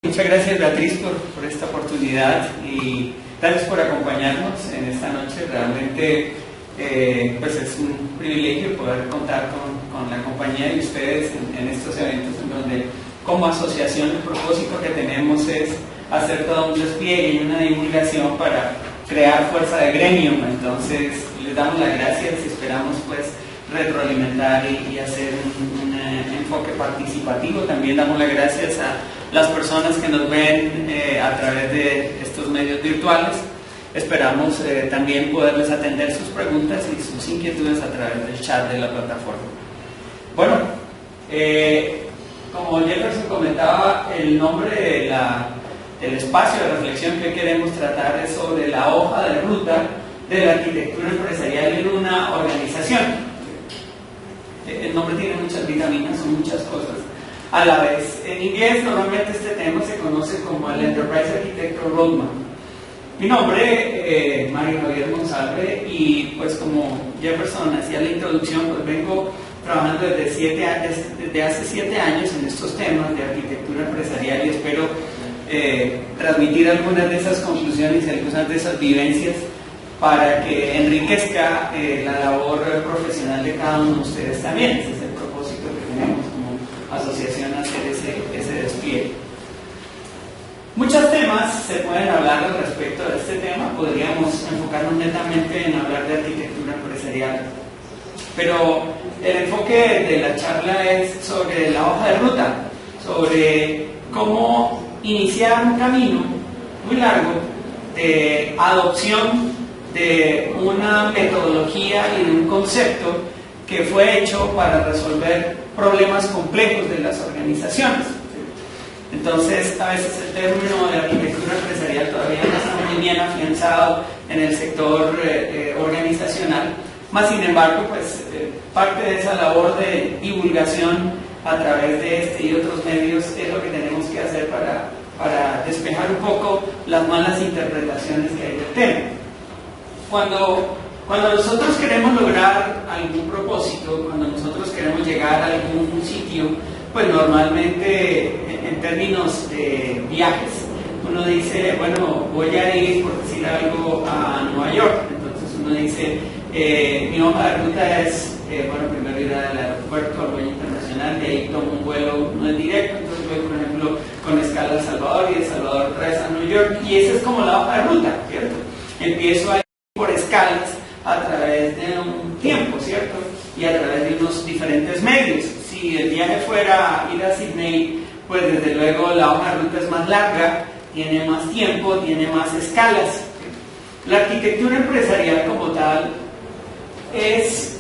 Muchas gracias, Beatriz, por esta oportunidad y gracias por acompañarnos en esta noche. Realmente pues es un privilegio poder contar con la compañía de ustedes en estos eventos en donde como asociación el propósito que tenemos es hacer todo un despliegue y una divulgación para crear fuerza de gremio. Entonces les damos las gracias y esperamos pues retroalimentar y hacer un enfoque participativo. También damos las gracias a las personas que nos ven a través de estos medios virtuales. Esperamos también poderles atender sus preguntas y sus inquietudes a través del chat de la plataforma. Bueno, como Jefferson comentaba, el nombre del espacio de reflexión que queremos tratar es sobre la hoja de ruta de la arquitectura empresarial en una organización. El nombre tiene muchas vitaminas, son muchas cosas a la vez. En inglés normalmente este tema se conoce como el Enterprise Architecture Roadmap. Mi nombre es Mario Javier Monsalve y pues como Jefferson hacía la introducción, pues vengo trabajando desde hace 7 años en estos temas de arquitectura empresarial y espero transmitir algunas de esas conclusiones y algunas de esas vivencias para que enriquezca la labor profesional de cada uno de ustedes también. Ese es el propósito que tenemos como asociación, hacer ese despliegue. Muchos temas se pueden hablar al respecto de este tema. Podríamos enfocarnos netamente en hablar de arquitectura empresarial, pero el enfoque de la charla es sobre la hoja de ruta, sobre cómo iniciar un camino muy largo de adopción de una metodología y de un concepto que fue hecho para resolver problemas complejos de las organizaciones. Entonces, a veces el término de arquitectura empresarial todavía no está muy bien afianzado en el sector organizacional, más sin embargo, pues parte de esa labor de divulgación a través de este y otros medios es lo que tenemos que hacer para despejar un poco las malas interpretaciones que hay del tema. Cuando nosotros queremos lograr algún propósito, cuando nosotros queremos llegar a algún sitio, pues normalmente en términos de viajes, uno dice, bueno, voy a ir, por decir algo, a Nueva York. Entonces uno dice, mi hoja de ruta es, bueno, primero ir al aeropuerto, al vuelo internacional, de ahí tomo un vuelo no es directo, entonces voy, por ejemplo, con escala a El Salvador y de El Salvador otra vez a New York, y esa es como la hoja de ruta, ¿cierto? Empiezo a por escalas a través de un tiempo, ¿cierto? Y a través de unos diferentes medios. Si el viaje fuera ir a Sydney, pues desde luego la hoja de ruta es más larga, tiene más tiempo, tiene más escalas. La arquitectura empresarial como tal es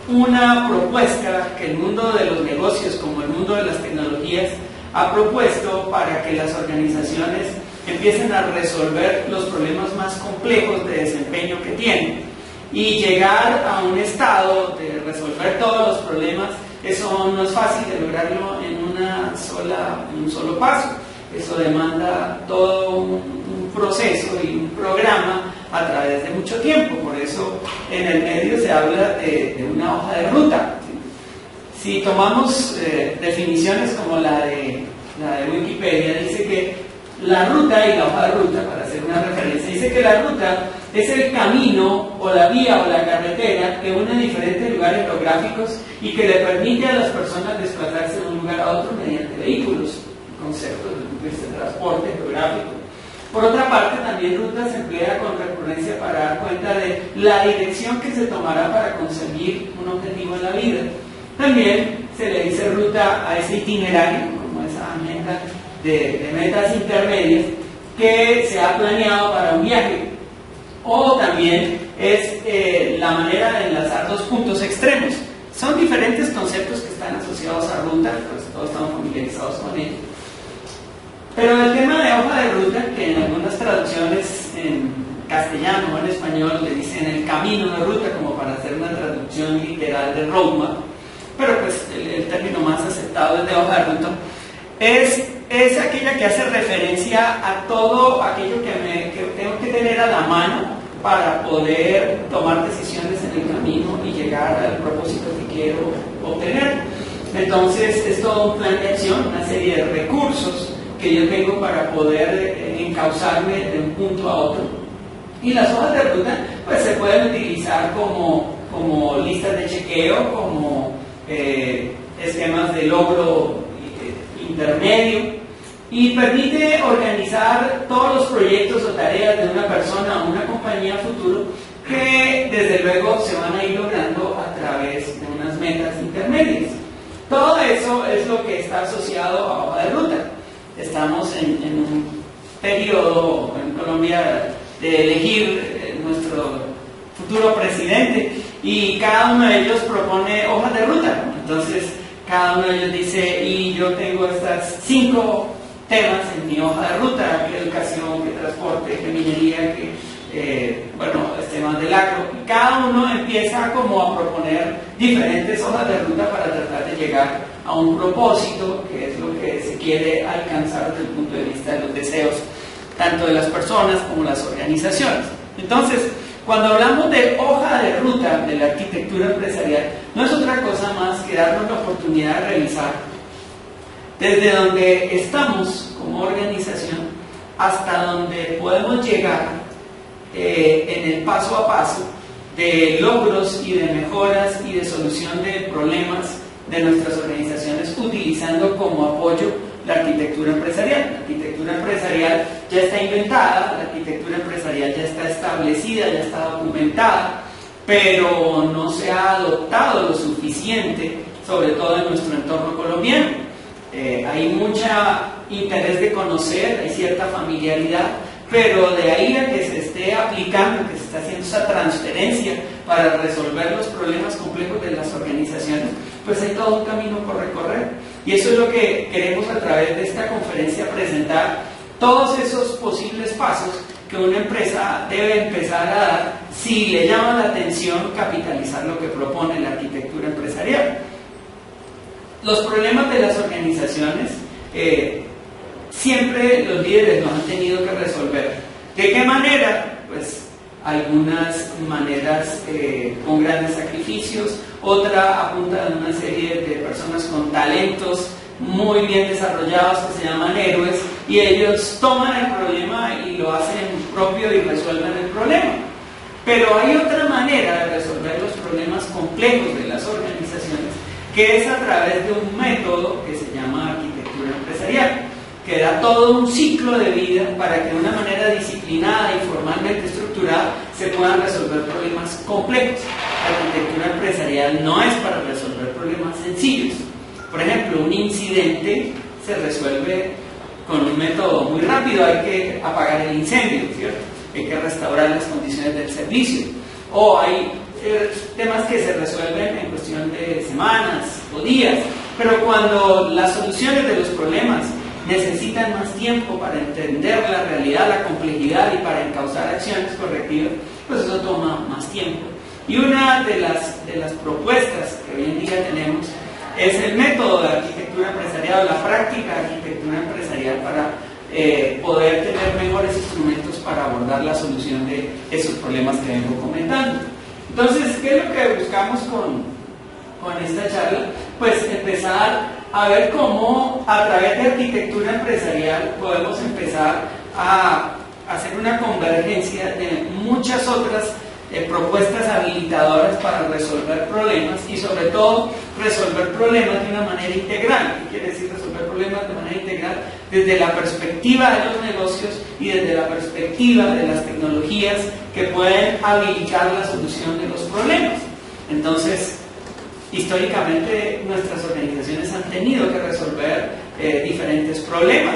una propuesta que el mundo de los negocios, como el mundo de las tecnologías, ha propuesto para que las organizaciones empiecen a resolver los problemas más complejos de desempeño que tienen y llegar a un estado de resolver todos los problemas. Eso no es fácil de lograrlo en un solo paso. Eso demanda todo un proceso y un programa a través de mucho tiempo. Por eso en el medio se habla de una hoja de ruta. Si tomamos definiciones como la de Wikipedia, dice que la ruta y la hoja de ruta, para hacer una referencia, dice que la ruta es el camino o la vía o la carretera que une diferentes lugares geográficos y que le permite a las personas desplazarse de un lugar a otro mediante vehículos, conceptos de transporte geográfico. Por otra parte, también ruta se emplea con recurrencia para dar cuenta de la dirección que se tomará para conseguir un objetivo en la vida. También se le dice ruta a ese itinerario, como esa agenda de metas intermedias que se ha planeado para un viaje, o también es la manera de enlazar dos puntos extremos. Son diferentes conceptos que están asociados a ruta, pues todos estamos familiarizados con ellos. Pero el tema de hoja de ruta, que en algunas traducciones en castellano o en español le dicen el camino de ruta, como para hacer una traducción literal de roadmap, pero pues el término más aceptado es de hoja de ruta, es aquella que hace referencia a todo aquello que tengo que tener a la mano para poder tomar decisiones en el camino y llegar al propósito que quiero obtener. Entonces es todo un plan de acción, una serie de recursos que yo tengo para poder encauzarme de un punto a otro. Y las hojas de ruta pues se pueden utilizar como listas de chequeo, como esquemas de logro intermedio, y permite organizar todos los proyectos o tareas de una persona o una compañía a futuro que desde luego se van a ir logrando a través de unas metas intermedias. Todo eso es lo que está asociado a hoja de ruta. Estamos en un periodo en Colombia de elegir nuestro futuro presidente y cada uno de ellos propone hojas de ruta. Entonces cada uno de ellos dice, y yo tengo estas 5 temas en mi hoja de ruta: que educación, que transporte, que minería, que temas del agro. Y cada uno empieza como a proponer diferentes hojas de ruta para tratar de llegar a un propósito, que es lo que se quiere alcanzar desde el punto de vista de los deseos tanto de las personas como las organizaciones. Entonces, cuando hablamos de hoja de ruta de la arquitectura empresarial, no es otra cosa más que darnos la oportunidad de revisar desde donde estamos como organización hasta donde podemos llegar en el paso a paso de logros y de mejoras y de solución de problemas de nuestras organizaciones, utilizando como apoyo la arquitectura empresarial. La arquitectura empresarial ya está inventada, la arquitectura empresarial ya está establecida, ya está documentada, pero no se ha adoptado lo suficiente, sobre todo en nuestro entorno colombiano. Hay mucho interés de conocer, hay cierta familiaridad, pero de ahí a que se esté aplicando, que se está haciendo esa transferencia para resolver los problemas complejos de las organizaciones, pues hay todo un camino por recorrer. Y eso es lo que queremos a través de esta conferencia presentar, todos esos posibles pasos que una empresa debe empezar a dar si le llama la atención capitalizar lo que propone la arquitectura empresarial. Los problemas de las organizaciones siempre los líderes los han tenido que resolver. ¿De qué manera? Pues algunas maneras con grandes sacrificios, otra apunta a una serie de personas con talentos muy bien desarrollados que se llaman héroes, y ellos toman el problema y lo hacen propio y resuelven el problema. Pero hay otra manera de resolver los problemas complejos de las organizaciones, que es a través de un método que se llama arquitectura empresarial, que da todo un ciclo de vida para que de una manera disciplinada y formalmente estructurada se puedan resolver problemas complejos. La arquitectura empresarial no es para resolver problemas sencillos. Por ejemplo, un incidente se resuelve con un método muy rápido: hay que apagar el incendio, ¿cierto? Hay que restaurar las condiciones del servicio. O hay temas que se resuelven en cuestión de semanas o días. Pero cuando las soluciones de los problemas necesitan más tiempo para entender la realidad, la complejidad y para encauzar acciones correctivas, pues eso toma más tiempo. Y una de las propuestas que hoy en día tenemos es el método de arquitectura empresarial, la práctica de arquitectura empresarial, para poder tener mejores instrumentos para abordar la solución de esos problemas que vengo comentando. Entonces, ¿qué es lo que buscamos con esta charla? Pues empezar a ver cómo a través de arquitectura empresarial podemos empezar a hacer una convergencia de muchas otras propuestas habilitadoras para resolver problemas, y sobre todo resolver problemas de una manera integral. ¿Qué quiere decir resolver problemas de manera integral? Desde la perspectiva de los negocios y desde la perspectiva de las tecnologías que pueden habilitar la solución de los problemas. Entonces, históricamente nuestras organizaciones han tenido que resolver diferentes problemas,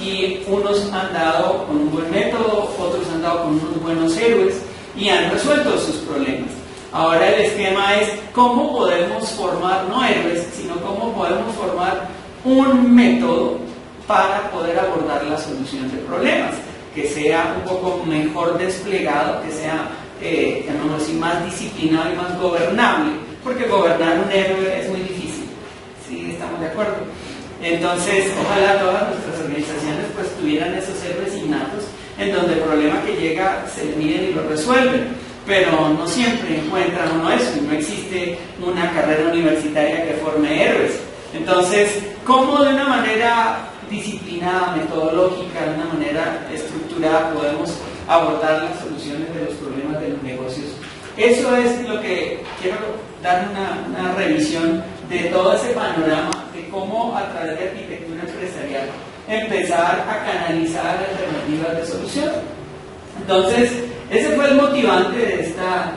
y unos han dado con un buen método, otros han dado con unos buenos héroes y han resuelto sus problemas. Ahora el esquema es cómo podemos formar, no héroes, sino cómo podemos formar un método para poder abordar la solución de problemas, que sea un poco mejor desplegado, que sea, llamémoslo así, más disciplinado y más gobernable, porque gobernar un héroe es muy difícil. ¿Sí? ¿Estamos de acuerdo? Entonces, ojalá todas nuestras organizaciones pues tuvieran esos héroes innatos, en donde el problema que llega se le miden y lo resuelven, pero no siempre encuentran uno eso, y no existe una carrera universitaria que forme héroes. Entonces, ¿cómo de una manera, disciplinada, metodológica, de una manera estructurada, podemos abordar las soluciones de los problemas de los negocios. Eso es lo que quiero dar una revisión de todo ese panorama de cómo a través de arquitectura empresarial empezar a canalizar alternativas de solución. Entonces, ese fue el motivante de esta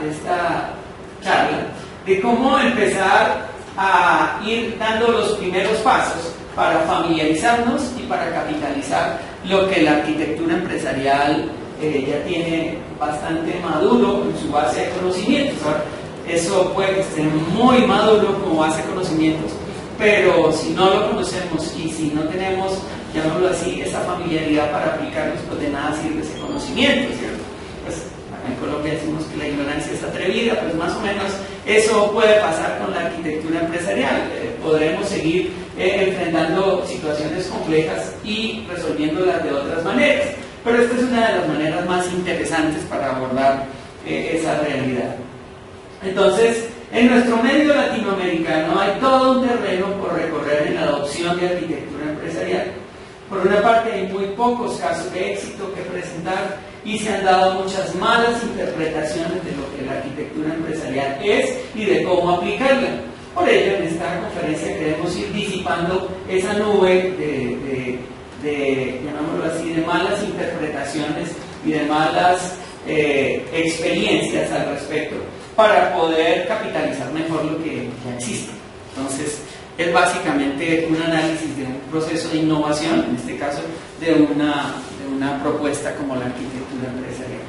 charla, de cómo empezar a ir dando los primeros pasos para familiarizarnos y para capitalizar lo que la arquitectura empresarial ya tiene bastante maduro en su base de conocimientos. Ahora, eso puede que esté muy maduro como base de conocimientos, pero si no lo conocemos y si no tenemos, llamémoslo así, esa familiaridad para aplicarlos, pues de nada sirve ese conocimiento, ¿cierto? Pues acá en Colombia decimos que la ignorancia es atrevida, pues más o menos eso puede pasar con la arquitectura empresarial. Podremos seguir enfrentando situaciones complejas y resolviéndolas de otras maneras, pero esta es una de las maneras más interesantes para abordar esa realidad. Entonces, en nuestro medio latinoamericano hay todo un terreno por recorrer en la adopción de arquitectura empresarial. Por una parte, hay muy pocos casos de éxito que presentar y se han dado muchas malas interpretaciones de lo que la arquitectura empresarial es y de cómo aplicarla. Por ello, en esta conferencia queremos ir disipando esa nube llamémoslo así, de malas interpretaciones y de malas experiencias al respecto, para poder capitalizar mejor lo que ya existe. Entonces, es básicamente un análisis de un proceso de innovación, en este caso de una propuesta como la arquitectura empresarial.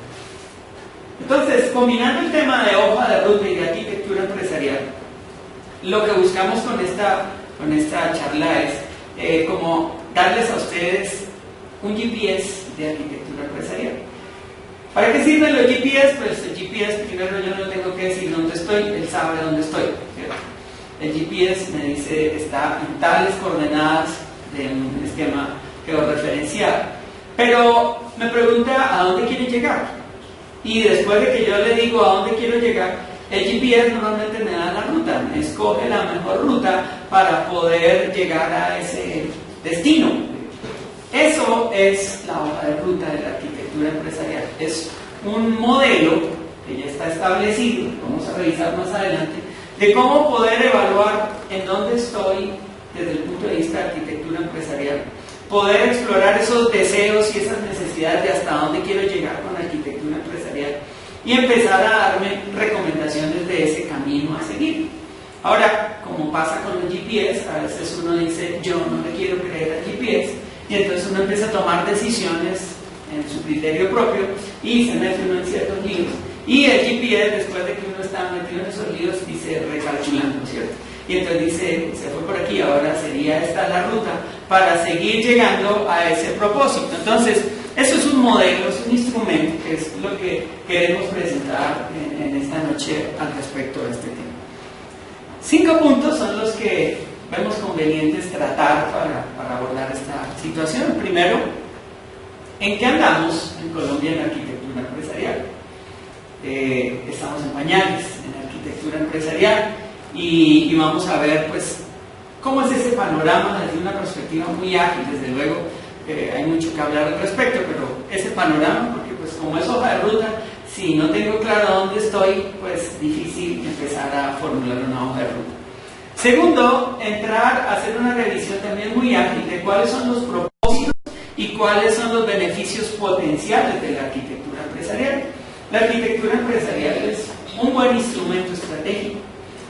Entonces, combinando el tema de hoja de ruta y de arquitectura empresarial, lo que buscamos con esta charla es como darles a ustedes un GPS de arquitectura empresarial. ¿Para qué sirven los GPS? Pues el GPS, primero yo no tengo que decir dónde estoy, él sabe dónde estoy, ¿cierto? El GPS me dice, está en tales coordenadas de un esquema georreferencial. Pero me pregunta a dónde quiere llegar. Y después de que yo le digo a dónde quiero llegar, el GPS normalmente me da la ruta, me escoge la mejor ruta para poder llegar a ese destino. Eso es la hoja de ruta de la arquitectura empresarial. Es un modelo que ya está establecido, vamos a revisar más adelante, de cómo poder evaluar en dónde estoy desde el punto de vista de arquitectura empresarial, poder explorar esos deseos y esas necesidades de hasta dónde quiero llegar con la arquitectura empresarial y empezar a darme recomendaciones de ese camino a seguir. Ahora, como pasa con los GPS, a veces uno dice, yo no le quiero creer al GPS, y entonces uno empieza a tomar decisiones en su criterio propio y se mete uno en ciertos líos. Y el GPS, después de que uno está metido en esos líos, dice recalculando, ¿cierto? Y entonces dice, se fue por aquí, ahora sería esta la ruta para seguir llegando a ese propósito. Entonces, eso es un modelo, es un instrumento, que es lo que queremos presentar en esta noche al respecto de este tema. 5 puntos son los que vemos convenientes tratar para abordar esta situación. Primero, ¿en qué andamos en Colombia en la arquitectura empresarial? Estamos en pañales en la arquitectura empresarial y vamos a ver pues cómo es ese panorama desde una perspectiva muy ágil. Desde luego hay mucho que hablar al respecto, pero ese panorama, porque pues como es hoja de ruta, si no tengo claro dónde estoy, pues difícil empezar a formular una hoja de ruta. Segundo, entrar a hacer una revisión también muy ágil de cuáles son los propósitos y cuáles son los beneficios potenciales de la arquitectura empresarial. La arquitectura empresarial es un buen instrumento estratégico,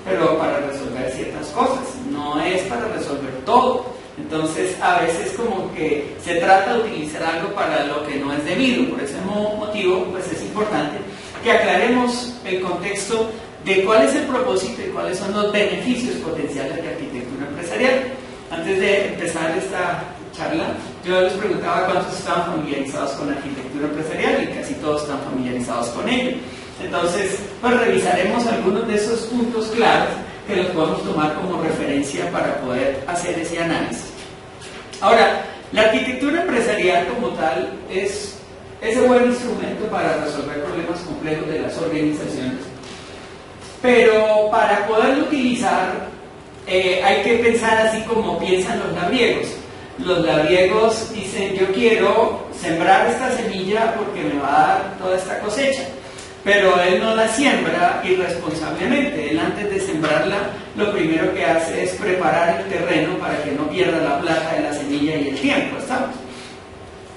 pero para resolver ciertas cosas, no es para resolver todo. Entonces, a veces como que se trata de utilizar algo para lo que no es debido. Por ese motivo, pues es importante que aclaremos el contexto de cuál es el propósito y cuáles son los beneficios potenciales de arquitectura empresarial. Antes de empezar esta charla, yo les preguntaba cuántos estaban familiarizados con la arquitectura empresarial y casi todos están familiarizados con ello. Entonces, pues revisaremos algunos de esos puntos claros que los podemos tomar como referencia para poder hacer ese análisis. Ahora, la arquitectura empresarial como tal es ese buen instrumento para resolver problemas complejos de las organizaciones, pero para poderlo utilizar hay que pensar así como piensan los labriegos. los labriegos dicen: yo quiero sembrar esta semilla porque me va a dar toda esta cosecha. Pero él no la siembra irresponsablemente. Él, antes de sembrarla, lo primero que hace es preparar el terreno para que no pierda la plata de la semilla y el tiempo, ¿estamos?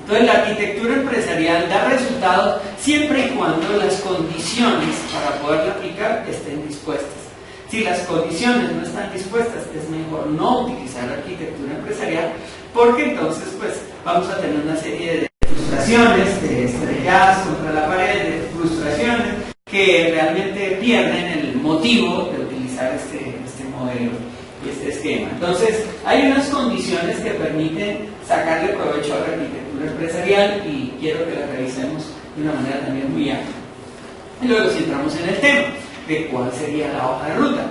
Entonces, la arquitectura empresarial da resultados siempre y cuando las condiciones para poderla aplicar estén dispuestas. Si las condiciones no están dispuestas, es mejor no utilizar arquitectura empresarial, porque entonces pues vamos a tener una serie de frustraciones, de estrelladas contra la pared, de frustraciones que realmente pierden el motivo de utilizar este modelo y este esquema. Entonces, hay unas condiciones que permiten sacarle provecho a la arquitectura empresarial y quiero que las revisemos de una manera también muy amplia. Y luego, si entramos en el tema de cuál sería la hoja de ruta,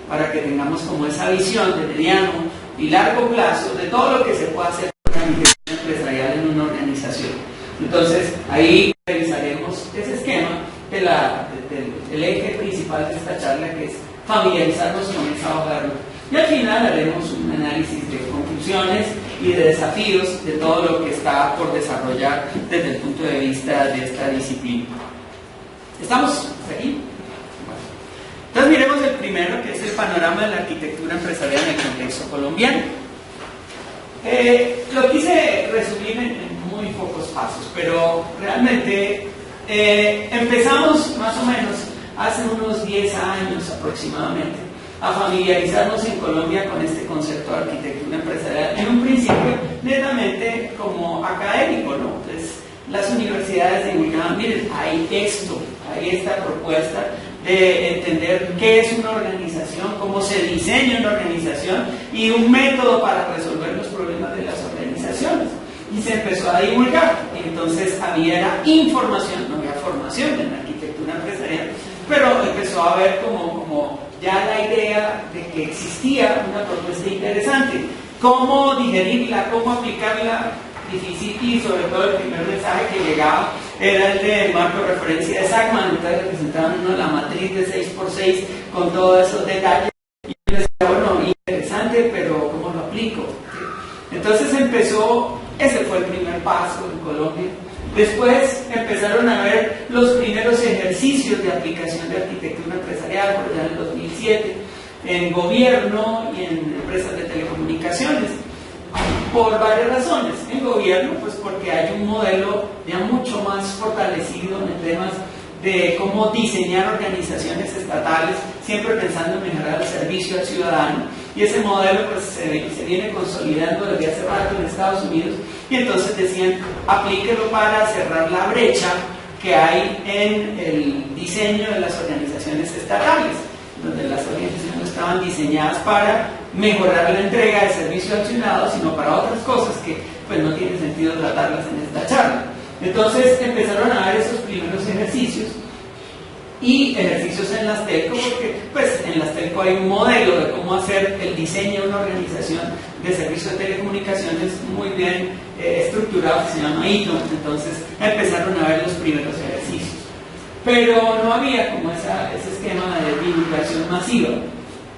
para que tengamos como esa visión de mediano y largo plazo de todo lo que se puede hacer con la arquitectura empresarial en una organización. Entonces, ahí revisaremos ese esquema del eje principal de esta charla, que es familiarizarnos con esa hoja de ruta. Y al final haremos un análisis de conclusiones y de desafíos de todo lo que está por desarrollar desde el punto de vista de esta disciplina. ¿Estamos aquí? Entonces miremos el primero, que es el panorama de la arquitectura empresarial en el contexto colombiano. Lo quise resumir en muy pocos pasos, pero realmente empezamos más o menos hace unos 10 años aproximadamente a familiarizarnos en Colombia con este concepto de arquitectura empresarial, en un principio netamente como académico, ¿no? Entonces, las universidades divulgaban: miren, hay esto, hay esta propuesta de entender qué es una organización, cómo se diseña una organización y un método para resolver los problemas de las organizaciones. Y se empezó a divulgar, y entonces había información, no había formación en la arquitectura empresarial, pero empezó a haber como ya la idea de que existía una propuesta interesante. ¿Cómo digerirla? ¿Cómo aplicarla? Difícil, y sobre todo el primer mensaje que llegaba era el de marco de referencia de Sackman. Entonces le presentaban uno la matriz de 6x6 con todos esos detalles, y yo decía: bueno, interesante, pero ¿cómo lo aplico? Entonces empezó, ese fue el primer paso en Colombia. Después empezaron a ver los primeros ejercicios de aplicación de arquitectura empresarial, por allá en el 2007, en gobierno y en empresas de telecomunicaciones, por varias razones. En gobierno, pues porque hay un modelo ya mucho más fortalecido en temas de cómo diseñar organizaciones estatales, siempre pensando en mejorar el servicio al ciudadano, y ese modelo pues se viene consolidando desde hace rato en Estados Unidos, y entonces decían: aplíquelo para cerrar la brecha que hay en el diseño de las organizaciones estatales, donde las organizaciones no estaban diseñadas para mejorar la entrega de servicio al ciudadano, sino para otras cosas que pues no tiene sentido tratarlas en esta charla. Entonces empezaron a ver esos primeros ejercicios, y ejercicios en las telco, porque pues en las telco hay un modelo de cómo hacer el diseño de una organización de servicios de telecomunicaciones muy bien estructurado, que se llama ITO. Entonces empezaron a ver los primeros ejercicios, pero no había como ese esquema de divulgación masiva.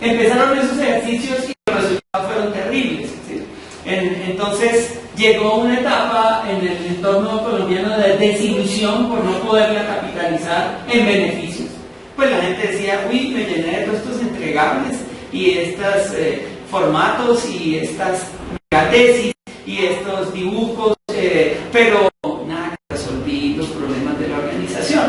Empezaron esos ejercicios y los resultados fueron terribles, ¿sí? Entonces llegó una etapa en el entorno colombiano de desilusión por no poderla capitalizar en beneficios. Pues la gente decía: uy, me llené de todos estos entregables y estos formatos y estas megatesis y estos dibujos, pero nada que resolví los problemas de la organización.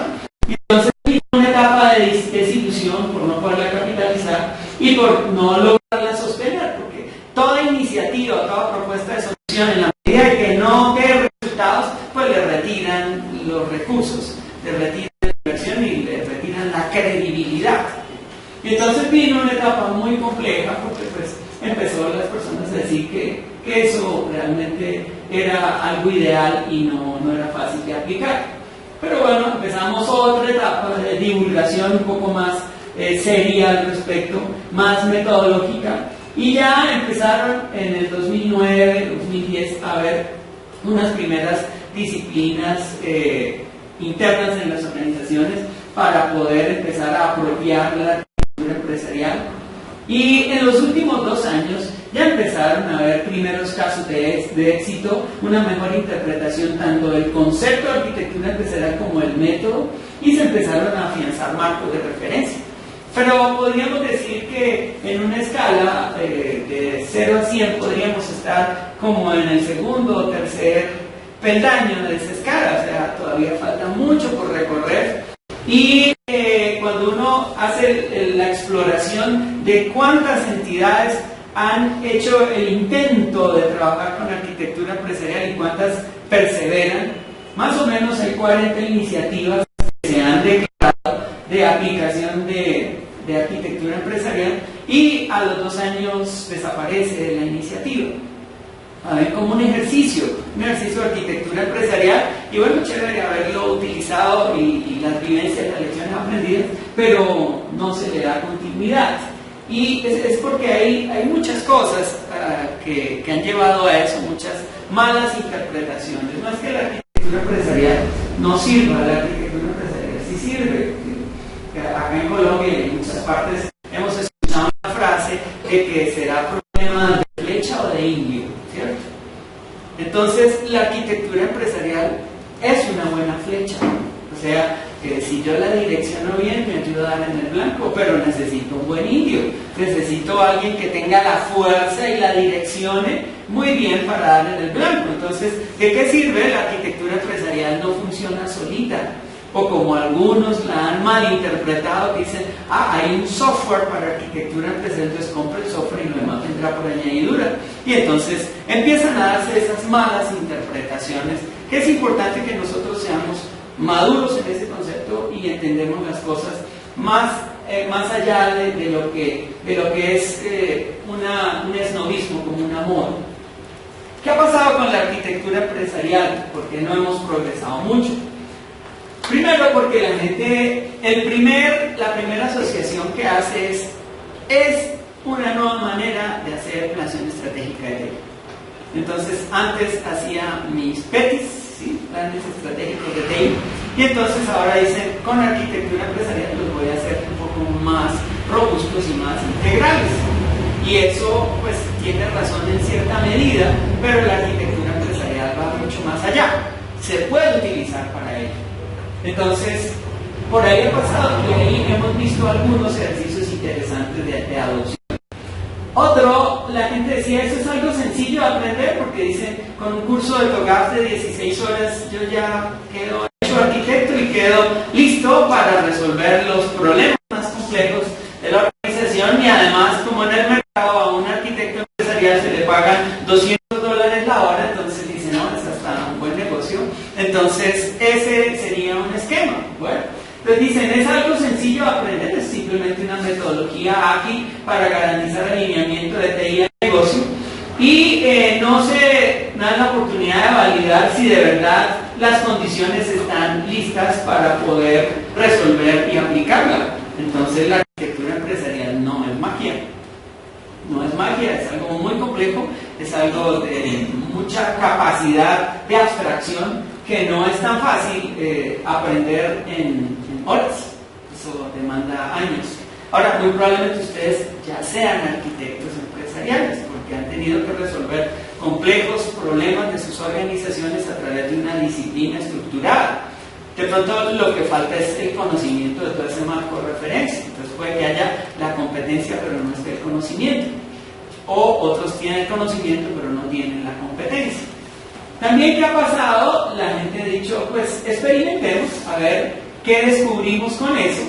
Y entonces vino una etapa de desilusión por no poderla capitalizar y por no lograrla sostener, porque toda iniciativa, toda propuesta de solución, en la medida que no dé resultados, pues le retiran los recursos, le retiran la inversión y le retiran la credibilidad. Y entonces vino una etapa muy compleja, porque pues empezó las personas a decir que eso realmente era algo ideal y no era fácil de aplicar. Pero bueno, empezamos otra etapa de divulgación un poco más seria al respecto, más metodológica, y ya empezaron en el 2009, 2010 a ver unas primeras disciplinas internas en las organizaciones para poder empezar a apropiar la arquitectura empresarial. Y en los últimos 2 años ya empezaron a haber primeros casos de éxito, una mejor interpretación tanto del concepto de arquitectura empresarial como el método, y se empezaron a afianzar marcos de referencia. Pero podríamos decir que en una escala de 0 a 100 podríamos estar como en el segundo o tercer peldaño de esa escala, o sea, todavía falta mucho por recorrer. Y cuando uno hace la exploración de cuántas entidades han hecho el intento de trabajar con arquitectura empresarial y cuántas perseveran, más o menos hay 40 iniciativas que se han declarado de aplicación de arquitectura empresarial, y a los 2 años desaparece la iniciativa. A ver, como un ejercicio de arquitectura empresarial, y bueno, chévere haberlo utilizado y las vivencias, las lecciones aprendidas, pero no se le da continuidad. Y es porque hay muchas cosas que han llevado a eso, muchas malas interpretaciones. No es que la arquitectura empresarial no sirva, la arquitectura empresarial sí sirve. Acá en Colombia y en muchas partes hemos escuchado una frase de que será problema de flecha o de indio, ¿cierto? Entonces la arquitectura empresarial es una buena flecha, o sea, si yo la direcciono bien me ayuda a dar en el blanco, pero necesito un buen indio, necesito a alguien que tenga la fuerza y la direccione muy bien para dar en el blanco. Entonces, ¿de qué sirve? La arquitectura empresarial no funciona solita. O como algunos la han malinterpretado, que dicen, hay un software para arquitectura empresarial, entonces compra el software y lo demás vendrá por añadidura. Y entonces empiezan a darse esas malas interpretaciones, que es importante que nosotros seamos maduros en ese concepto y entendemos las cosas más allá de lo que es un esnovismo, como una moda. ¿Qué ha pasado con la arquitectura empresarial? Porque no hemos progresado mucho. Primero porque la primera asociación que hace es una nueva manera de hacer planeación estratégica de TI. Entonces, antes hacía mis PETIs, ¿sí? Planes estratégicos de TI, y entonces ahora dicen, con arquitectura empresarial los voy a hacer un poco más robustos y más integrales. Y eso, pues, tiene razón en cierta medida, pero la arquitectura empresarial va mucho más allá. Se puede utilizar para ello. Entonces, por ahí ha pasado y ahí hemos visto algunos ejercicios interesantes de adopción. Otro, la gente decía, eso es algo sencillo de aprender, porque dicen, con un curso de TOGAF de 16 horas yo ya quedo hecho arquitecto y quedo listo para resolver los problemas más complejos de la organización, y además, como en el mercado a un arquitecto empresarial se le pagan $200 la hora, entonces dicen, no, es hasta un buen negocio. Entonces, ese sería un esquema. Bueno, entonces dicen, es algo sencillo de aprender, es simplemente una metodología ágil para garantizar alineamiento de TI al negocio, y no se da la oportunidad de validar si de verdad las condiciones están listas para poder resolver y aplicarla. Entonces, la arquitectura empresarial no es magia. No es magia, es algo muy complejo, es algo de mucha capacidad de abstracción que no es tan fácil aprender en horas. Eso demanda años. Ahora, muy probablemente ustedes ya sean arquitectos empresariales porque han tenido que resolver complejos problemas de sus organizaciones a través de una disciplina estructurada. De pronto lo que falta es el conocimiento de todo ese marco de referencia. Entonces puede que haya la competencia pero no esté el conocimiento. O otros tienen el conocimiento pero no tienen la competencia. También, ¿qué ha pasado? La gente ha dicho, pues experimentemos a ver qué descubrimos con eso.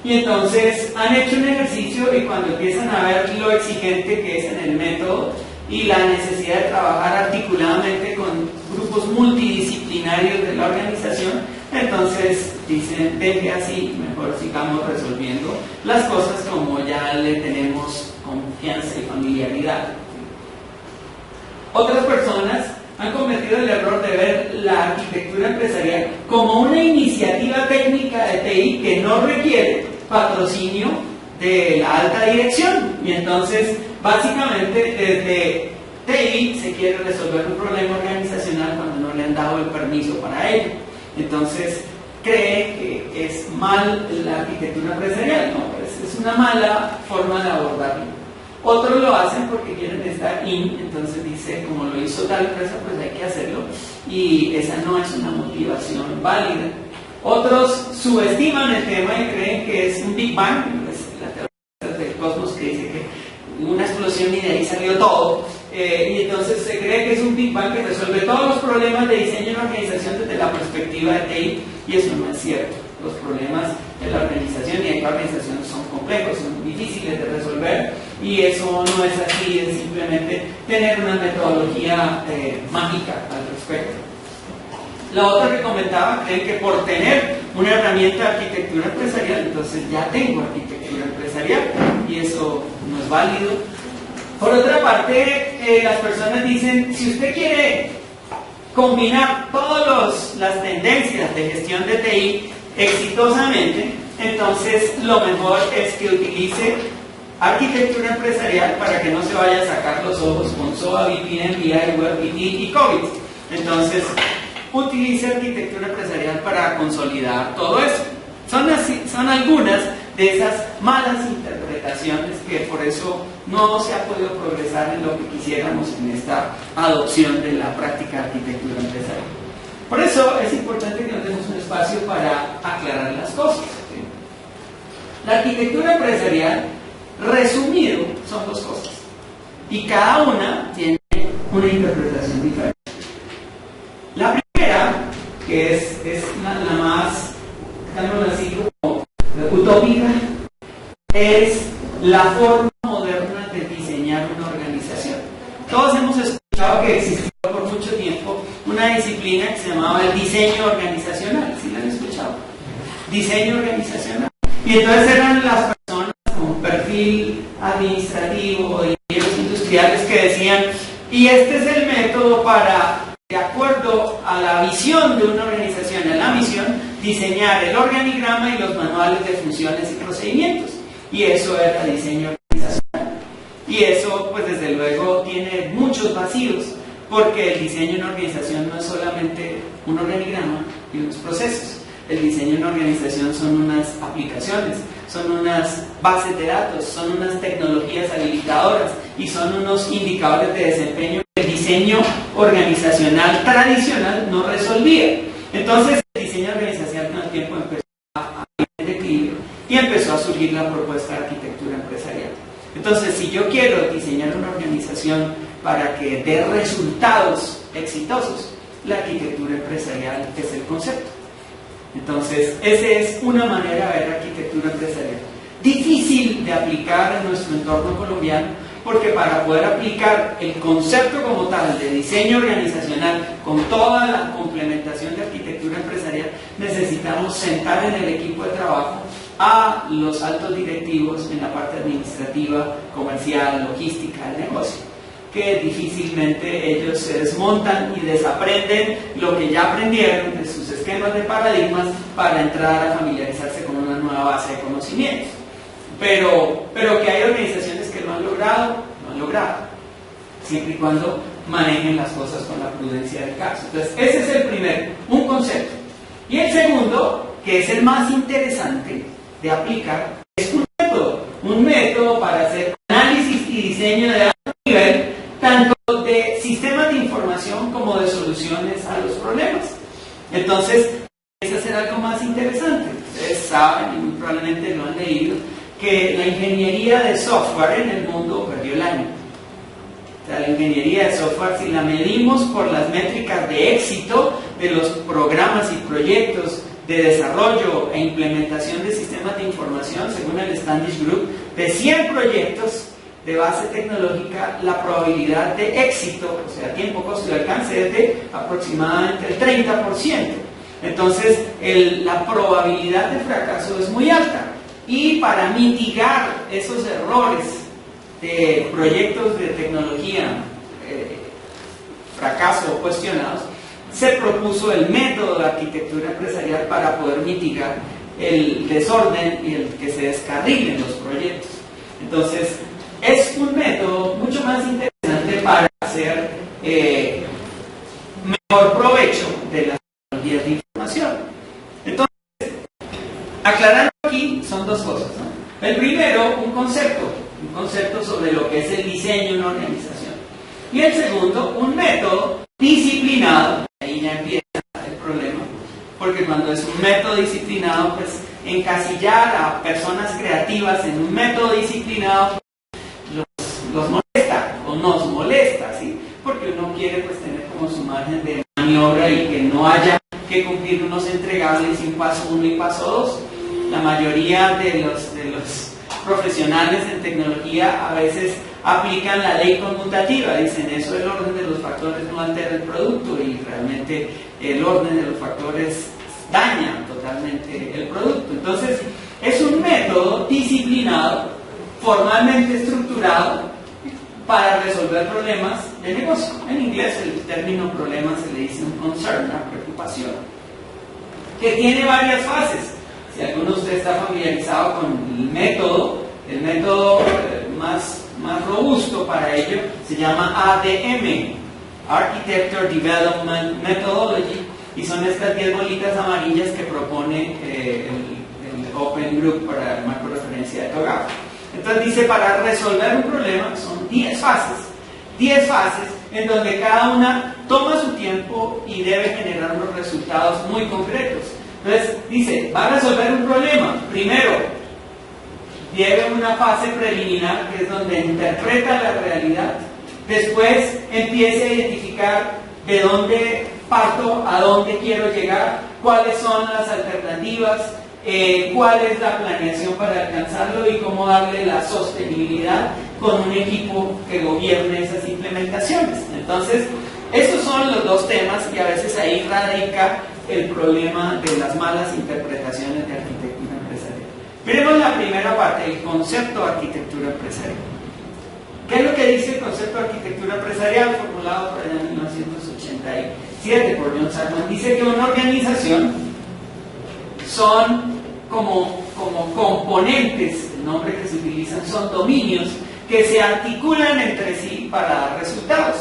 Y entonces han hecho un ejercicio, y cuando empiezan a ver lo exigente que es en el método y la necesidad de trabajar articuladamente con grupos multidisciplinarios de la organización, entonces dicen, deje así, mejor sigamos resolviendo las cosas como ya le tenemos confianza y familiaridad. Otras personas han cometido el error de ver la arquitectura empresarial como una iniciativa técnica de TI que no requiere patrocinio de la alta dirección. Y entonces, básicamente, desde TI se quiere resolver un problema organizacional cuando no le han dado el permiso para ello. Entonces, cree que es mal la arquitectura empresarial. No, es una mala forma de abordarlo. Otros lo hacen porque quieren estar entonces dice, como lo hizo tal empresa, pues hay que hacerlo, y esa no es una motivación válida. Otros subestiman el tema y creen que es un Big Bang, pues la teoría del cosmos que dice que una explosión y de ahí salió todo, y entonces se cree que es un Big Bang que resuelve todos los problemas de diseño y organización desde la perspectiva de TI, y eso no es cierto. Los problemas de la organización y de la organización son complejos, son difíciles de resolver, y eso no es así, es simplemente tener una metodología mágica al respecto. La otra que comentaba, creen que por tener una herramienta de arquitectura empresarial, entonces ya tengo arquitectura empresarial, y eso no es válido. Por otra parte, las personas dicen, si usted quiere combinar todas las tendencias de gestión de TI exitosamente, entonces lo mejor es que utilice arquitectura empresarial para que no se vaya a sacar los ojos con SOA, VPN, BI, WebPT y COVID. Entonces, utilice arquitectura empresarial para consolidar todo eso. Son algunas de esas malas interpretaciones que por eso no se ha podido progresar en lo que quisiéramos en esta adopción de la práctica de arquitectura empresarial. Por eso es importante que nos demos un espacio para aclarar las cosas. ¿Sí? La arquitectura empresarial, resumido, son dos cosas. Y cada una tiene una interpretación diferente. La primera, que es la más, digamos así, como utópica, es la forma moderna de diseñar una organización. Todos hemos escuchado que existió por mucho tiempo una disciplina que se llamaba el diseño organizacional. ¿Sí la han escuchado? Diseño organizacional. Y entonces eran las personas con perfil administrativo, ingenieros industriales, que decían, y este es el método para, de acuerdo a la visión de una organización, a la misión, diseñar el organigrama y los manuales de funciones y procedimientos. Y eso era diseño organizacional. Y eso, pues desde luego, tiene muchos vacíos, porque el diseño en una organización no es solamente un organigrama y unos procesos. El diseño en una organización son unas aplicaciones, son unas bases de datos, son unas tecnologías habilitadoras y son unos indicadores de desempeño que el diseño organizacional tradicional no resolvía. Entonces, el diseño organizacional con el tiempo empezó a ir en declive y empezó a surgir la propuesta de arquitectura empresarial. Entonces, si yo quiero diseñar una organización para que dé resultados exitosos, la arquitectura empresarial es el concepto. Entonces, esa es una manera de ver arquitectura empresarial. Difícil de aplicar en nuestro entorno colombiano, porque para poder aplicar el concepto como tal de diseño organizacional con toda la complementación de arquitectura empresarial, necesitamos sentar en el equipo de trabajo a los altos directivos en la parte administrativa, comercial, logística del negocio, que difícilmente ellos se desmontan y desaprenden lo que ya aprendieron de sus esquemas de paradigmas para entrar a familiarizarse con una nueva base de conocimientos. Pero que hay organizaciones que lo han logrado, siempre y cuando manejen las cosas con la prudencia del caso. Entonces, ese es el primero, un concepto. Y el segundo, que es el más interesante de aplicar, es un método para hacer análisis y diseño de alto nivel, tanto de sistemas de información como de soluciones a los problemas. Entonces, es hacer algo más interesante. Ustedes saben, y muy probablemente lo han leído, que la ingeniería de software en el mundo perdió el año. O sea, la ingeniería de software, si la medimos por las métricas de éxito de los programas y proyectos de desarrollo e implementación de sistemas de información, según el Standish Group, de 100 proyectos de base tecnológica, la probabilidad de éxito, o sea, tiempo, costo y alcance, es de aproximadamente el 30%. Entonces, la probabilidad de fracaso es muy alta. Y para mitigar esos errores de proyectos de tecnología, fracaso o cuestionados, se propuso el método de arquitectura empresarial para poder mitigar el desorden y el que se descarrilen los proyectos. Entonces, es un método mucho más interesante para hacer mejor provecho de las tecnologías de información. Entonces, aclarando aquí, son dos cosas, ¿no? El primero, un concepto. un concepto sobre lo que es el diseño de una organización. Y el segundo, un método disciplinado. Ahí ya empieza el problema, porque cuando es un método disciplinado, pues encasillar a personas creativas en un método disciplinado los molesta o nos molesta, ¿sí? Porque uno quiere pues tener como su margen de maniobra y que no haya que cumplir unos entregables y un paso 1 y paso 2. La mayoría de los profesionales en tecnología a veces aplican la ley conmutativa, dicen eso, el orden de los factores no altera el producto, y realmente el orden de los factores daña totalmente el producto. Entonces es un método disciplinado, formalmente estructurado, para resolver problemas de negocio. En inglés el término problema se le dice un concern, una preocupación, que tiene varias fases. Si alguno de ustedes está familiarizado con el método más robusto para ello se llama ADM, Architecture Development Methodology, y son estas 10 bolitas amarillas que propone el Open Group para el marco de referencia de TOGAF. Entonces dice, para resolver un problema son 10 fases en donde cada una toma su tiempo y debe generar unos resultados muy concretos. Entonces dice, va a resolver un problema. Primero, lleve una fase preliminar, que es donde interpreta la realidad. Después empiece a identificar de dónde parto, a dónde quiero llegar, cuáles son las alternativas, cuál es la planeación para alcanzarlo y cómo darle la sostenibilidad con un equipo que gobierne esas implementaciones. Entonces, estos son los dos temas, y a veces ahí radica el problema de las malas interpretaciones de arquitectura empresarial. Veremos la primera parte, el concepto de arquitectura empresarial. ¿Qué es lo que dice el concepto de arquitectura empresarial formulado por allá en 1987 por John Sarman? Dice que una organización son como componentes, el nombre que se utilizan son dominios que se articulan entre sí para dar resultados.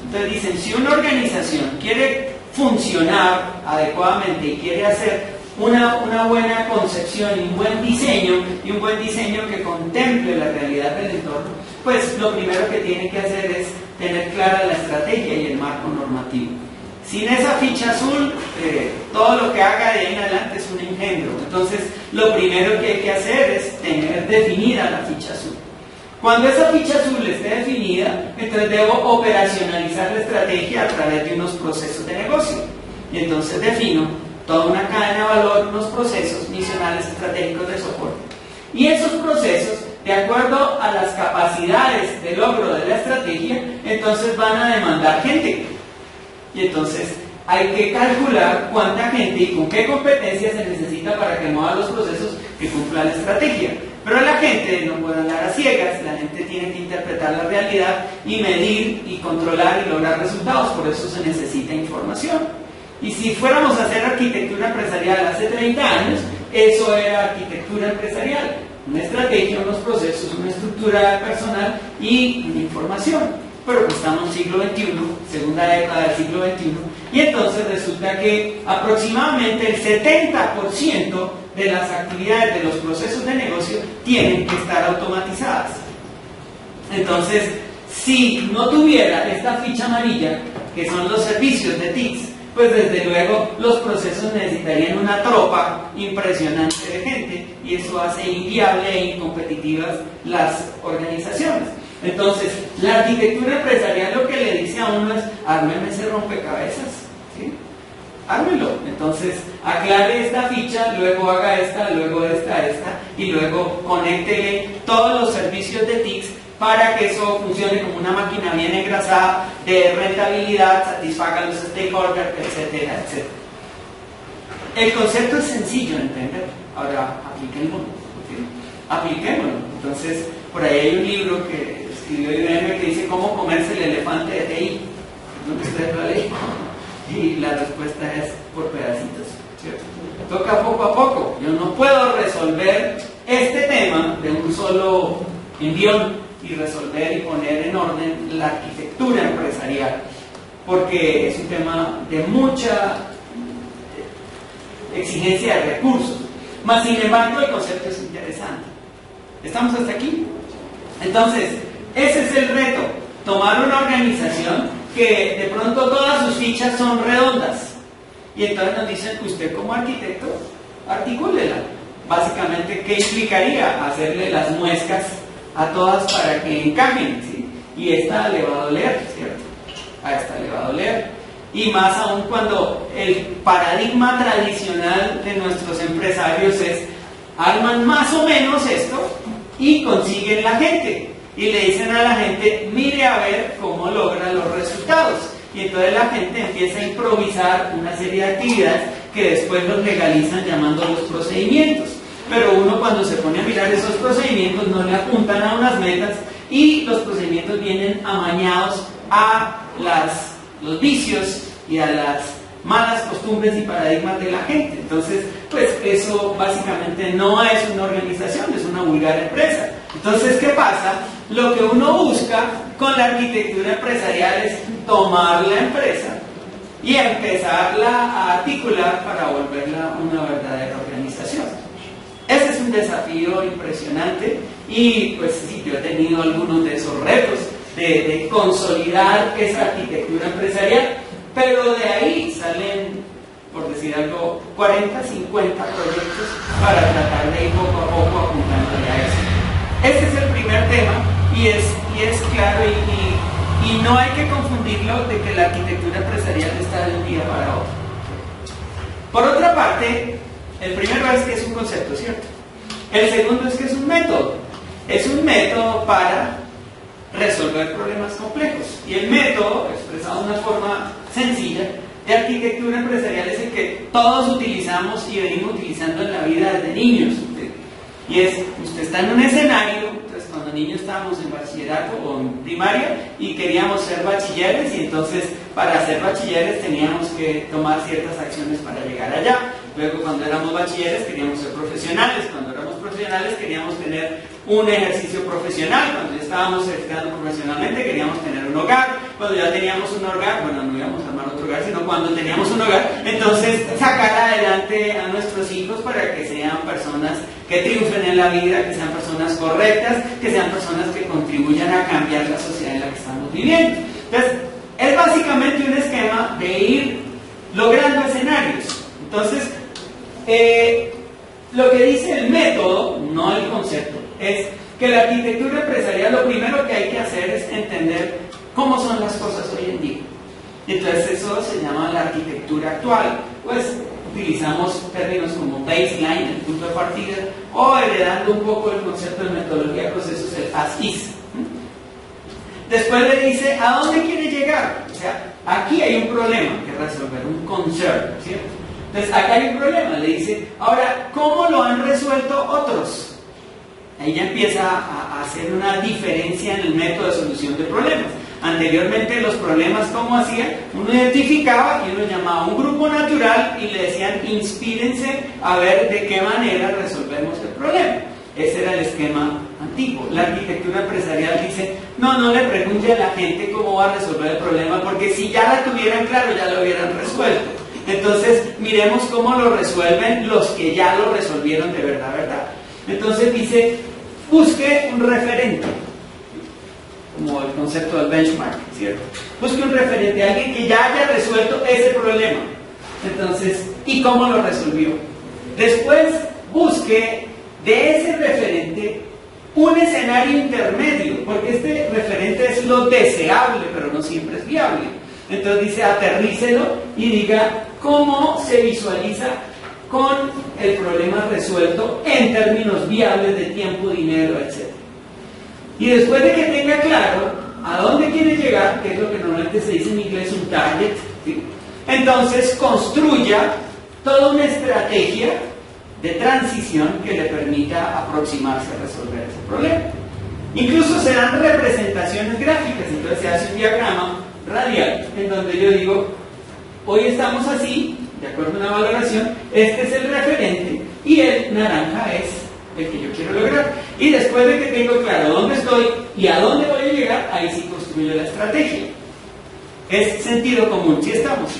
Entonces dicen, si una organización quiere funcionar adecuadamente y quiere hacer una buena concepción y un buen diseño que contemple la realidad del entorno, pues lo primero que tiene que hacer es tener clara la estrategia y el marco normativo. Sin esa ficha azul, todo lo que haga de ahí en adelante es un engendro. Entonces, lo primero que hay que hacer es tener definida la ficha azul. Cuando esa ficha azul esté definida, entonces debo operacionalizar la estrategia a través de unos procesos de negocio. Y entonces defino toda una cadena de valor, unos procesos misionales estratégicos de soporte. Y esos procesos, de acuerdo a las capacidades de logro de la estrategia, entonces van a demandar gente. Y entonces hay que calcular cuánta gente y con qué competencias se necesita para que mueva los procesos que cumplan la estrategia. Pero la gente no puede andar a ciegas, la gente tiene que interpretar la realidad y medir y controlar y lograr resultados, por eso se necesita información. Y si fuéramos a hacer arquitectura empresarial hace 30 años, eso era arquitectura empresarial, una estrategia, unos procesos, una estructura personal y una información. Pero pues estamos en el siglo XXI, segunda década del siglo XXI, y entonces resulta que aproximadamente el 70% de las actividades de los procesos de negocio tienen que estar automatizadas. Entonces, si no tuviera esta ficha amarilla, que son los servicios de TICS, pues desde luego los procesos necesitarían una tropa impresionante de gente, y eso hace inviable e incompetitivas las organizaciones. Entonces, la arquitectura empresarial lo que le dice a uno es, ármeme ese rompecabezas, ¿sí? Ármelo. Entonces, aclare esta ficha, luego haga esta, y luego conéctele todos los servicios de TICS para que eso funcione como una máquina bien engrasada de rentabilidad, satisfaga a los stakeholders, etcétera, etcétera. El concepto es sencillo de entender. Ahora, apliquémoslo. ¿Sí? Apliquémoslo. Entonces, por ahí hay un libro que escribió IBM que dice cómo comerse el elefante de TI. ¿No? Ustedes lo han leído. Y la respuesta es por pedacitos, ¿cierto? Toca poco a poco. Yo no puedo resolver este tema de un solo envión y resolver y poner en orden la arquitectura empresarial, porque es un tema de mucha exigencia de recursos. Mas, sin embargo, el concepto es interesante. ¿Estamos hasta aquí? Entonces, ese es el reto, tomar una organización que de pronto todas sus fichas son redondas. Y entonces nos dicen, usted como arquitecto, articúlela. Básicamente, ¿qué implicaría? Hacerle las muescas a todas para que encajen, ¿sí? Y esta le va a doler, ¿cierto? A esta le va a doler. Y más aún cuando el paradigma tradicional de nuestros empresarios es, arman más o menos esto y consiguen la gente. Y le dicen a la gente, mire a ver cómo logra los resultados. Y entonces la gente empieza a improvisar una serie de actividades que después los legalizan llamándolos procedimientos. Pero uno cuando se pone a mirar esos procedimientos no le apuntan a unas metas y los procedimientos vienen amañados a los vicios y a las malas costumbres y paradigmas de la gente. Entonces, pues eso básicamente no es una organización, es una vulgar empresa. Entonces, ¿qué pasa? Lo que uno busca con la arquitectura empresarial es tomar la empresa y empezarla a articular para volverla una verdadera organización. Ese es un desafío impresionante y pues sí, yo he tenido algunos de esos retos de consolidar esa arquitectura empresarial, pero de ahí salen, por decir algo, 40, 50 proyectos para tratar de ir poco a poco apuntándole a eso. Ese es el primer tema y es claro y no hay que confundirlo de que la arquitectura empresarial está de un día para otro. Por otra parte, el primero es que es un concepto, ¿cierto? El segundo es que es un método. Es un método para resolver problemas complejos. Y el método, expresado de una forma sencilla, de arquitectura empresarial es el que todos utilizamos y venimos utilizando en la vida desde niños. Y es, usted está en un escenario, entonces cuando niños estábamos en bachillerato o en primaria y queríamos ser bachilleres y entonces para ser bachilleres teníamos que tomar ciertas acciones para llegar allá. Luego cuando éramos bachilleres queríamos ser profesionales, cuando éramos profesionales queríamos tener un ejercicio profesional, cuando ya estábamos ejercitando profesionalmente queríamos tener un hogar, cuando ya teníamos un hogar, bueno, no íbamos a armar otro hogar, sino cuando teníamos un hogar, entonces sacar adelante a nuestros hijos para que sean personas que triunfen en la vida, que sean personas correctas, que sean personas que contribuyan a cambiar la sociedad en la que estamos viviendo. Entonces, es básicamente un esquema de ir logrando escenarios. Entonces, lo que dice el método, no el concepto, es que la arquitectura empresarial lo primero que hay que hacer es entender cómo son las cosas hoy en día. Entonces eso se llama la arquitectura actual. Pues utilizamos términos como baseline, el punto de partida, o heredando un poco el concepto de metodología de procesos, el as is. Después le dice, ¿a dónde quiere llegar? O sea, aquí hay un problema que resolver, un concern, ¿cierto? Entonces, acá hay un problema, le dice, ahora, ¿cómo lo han resuelto otros? Ahí ya empieza a hacer una diferencia en el método de solución de problemas. Anteriormente los problemas, ¿cómo hacían? Uno identificaba y uno llamaba a un grupo natural y le decían, inspírense a ver de qué manera resolvemos el problema. Ese era el esquema antiguo. La arquitectura empresarial dice, no le pregunte a la gente cómo va a resolver el problema, porque si ya la tuvieran claro, ya lo hubieran resuelto. Entonces, miremos cómo lo resuelven los que ya lo resolvieron de verdad. Entonces dice, busque un referente, como el concepto del benchmark, ¿cierto? Busque un referente, alguien que ya haya resuelto ese problema. Entonces, ¿y cómo lo resolvió? Después, busque de ese referente un escenario intermedio, porque este referente es lo deseable, pero no siempre es viable. Entonces dice, aterrícelo y diga cómo se visualiza con el problema resuelto en términos viables de tiempo, dinero, etc. Y después de que tenga claro a dónde quiere llegar, que es lo que normalmente se dice en inglés un target, ¿sí? Entonces construya toda una estrategia de transición que le permita aproximarse a resolver ese problema. Incluso se dan representaciones gráficas, entonces se hace un diagrama radial en donde yo digo, hoy estamos así, de acuerdo a una valoración, este es el referente y el naranja es el que yo quiero lograr. Y después de que tengo claro dónde estoy y a dónde voy a llegar, ahí sí construyo la estrategia. Es sentido común, sí estamos.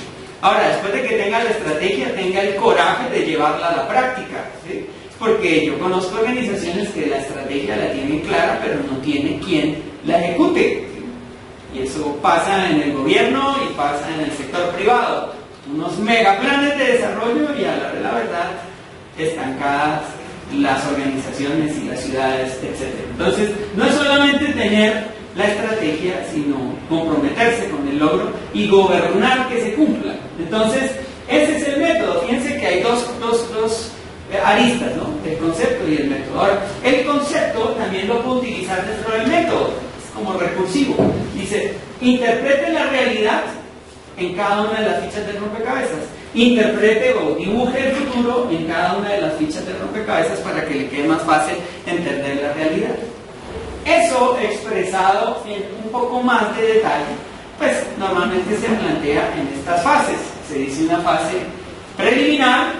Ahora, después de que tenga la estrategia, tenga el coraje de llevarla a la práctica, ¿sí? porque yo conozco organizaciones que la estrategia la tienen clara, pero no tiene quien la ejecute. Y eso pasa en el gobierno y pasa en el sector privado. Unos megaplanes de desarrollo y a la hora de la verdad estancadas las organizaciones y las ciudades, etc. Entonces, no es solamente tener la estrategia, sino comprometerse con el logro y gobernar que se cumpla. Entonces, ese es el método. Fíjense que hay dos aristas, ¿no? El concepto y el método. Ahora, el concepto también lo puedo utilizar dentro del método, es como recursivo. Dice, interprete la realidad en cada una de las fichas del rompecabezas. Interprete o dibuje el futuro en cada una de las fichas del rompecabezas para que le quede más fácil entender la realidad. Eso expresado en un poco más de detalle, pues normalmente se plantea en estas fases. Se dice una fase preliminar,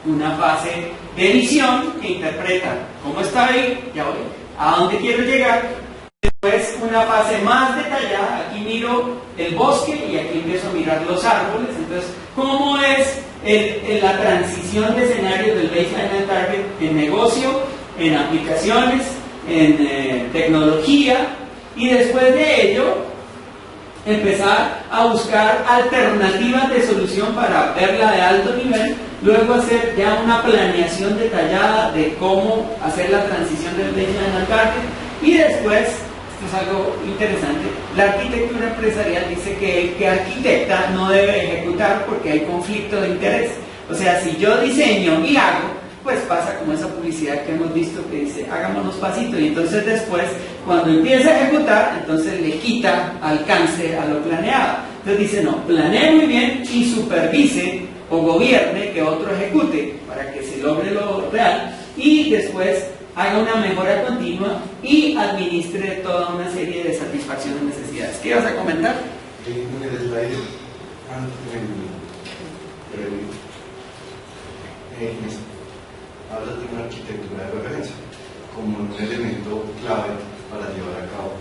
una fase de visión que interpreta cómo está ahí, ya voy, a dónde quiero llegar. Después una fase más detallada, aquí miro el bosque y aquí empiezo a mirar los árboles. Entonces, ¿cómo es la transición de escenarios del baseline and target en negocio, en aplicaciones, en tecnología? Y después de ello, empezar a buscar alternativas de solución para verla de alto nivel, luego hacer ya una planeación detallada de cómo hacer la transición del baseline and target y después, es algo interesante, la arquitectura empresarial dice que el que arquitecta no debe ejecutar porque hay conflicto de interés. O sea, si yo diseño y hago, pues pasa como esa publicidad que hemos visto que dice, hagámonos pasito, y entonces después, cuando empieza a ejecutar, entonces le quita alcance a lo planeado. Entonces dice, no, planee muy bien y supervise o gobierne que otro ejecute para que se logre lo real, y después haga una mejora continua y administre toda una serie de satisfacciones y necesidades. ¿Qué ibas a comentar? En el slide hablas de una arquitectura de referencia como un elemento clave para llevar a cabo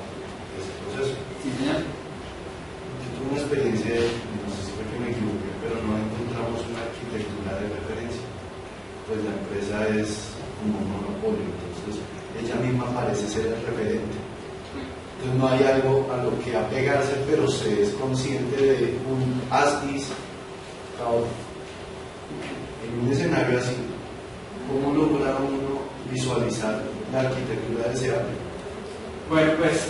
ese proceso. Sí, señor. Yo tuve una experiencia, no sé si fue que me equivoqué, pero no encontramos una arquitectura de referencia. Pues la empresa es como un monopolio, entonces ella misma parece ser el referente. Entonces no hay algo a lo que apegarse, pero se es consciente de un as-is. En un escenario así, ¿cómo lograr uno visualizar la arquitectura deseable? Bueno, pues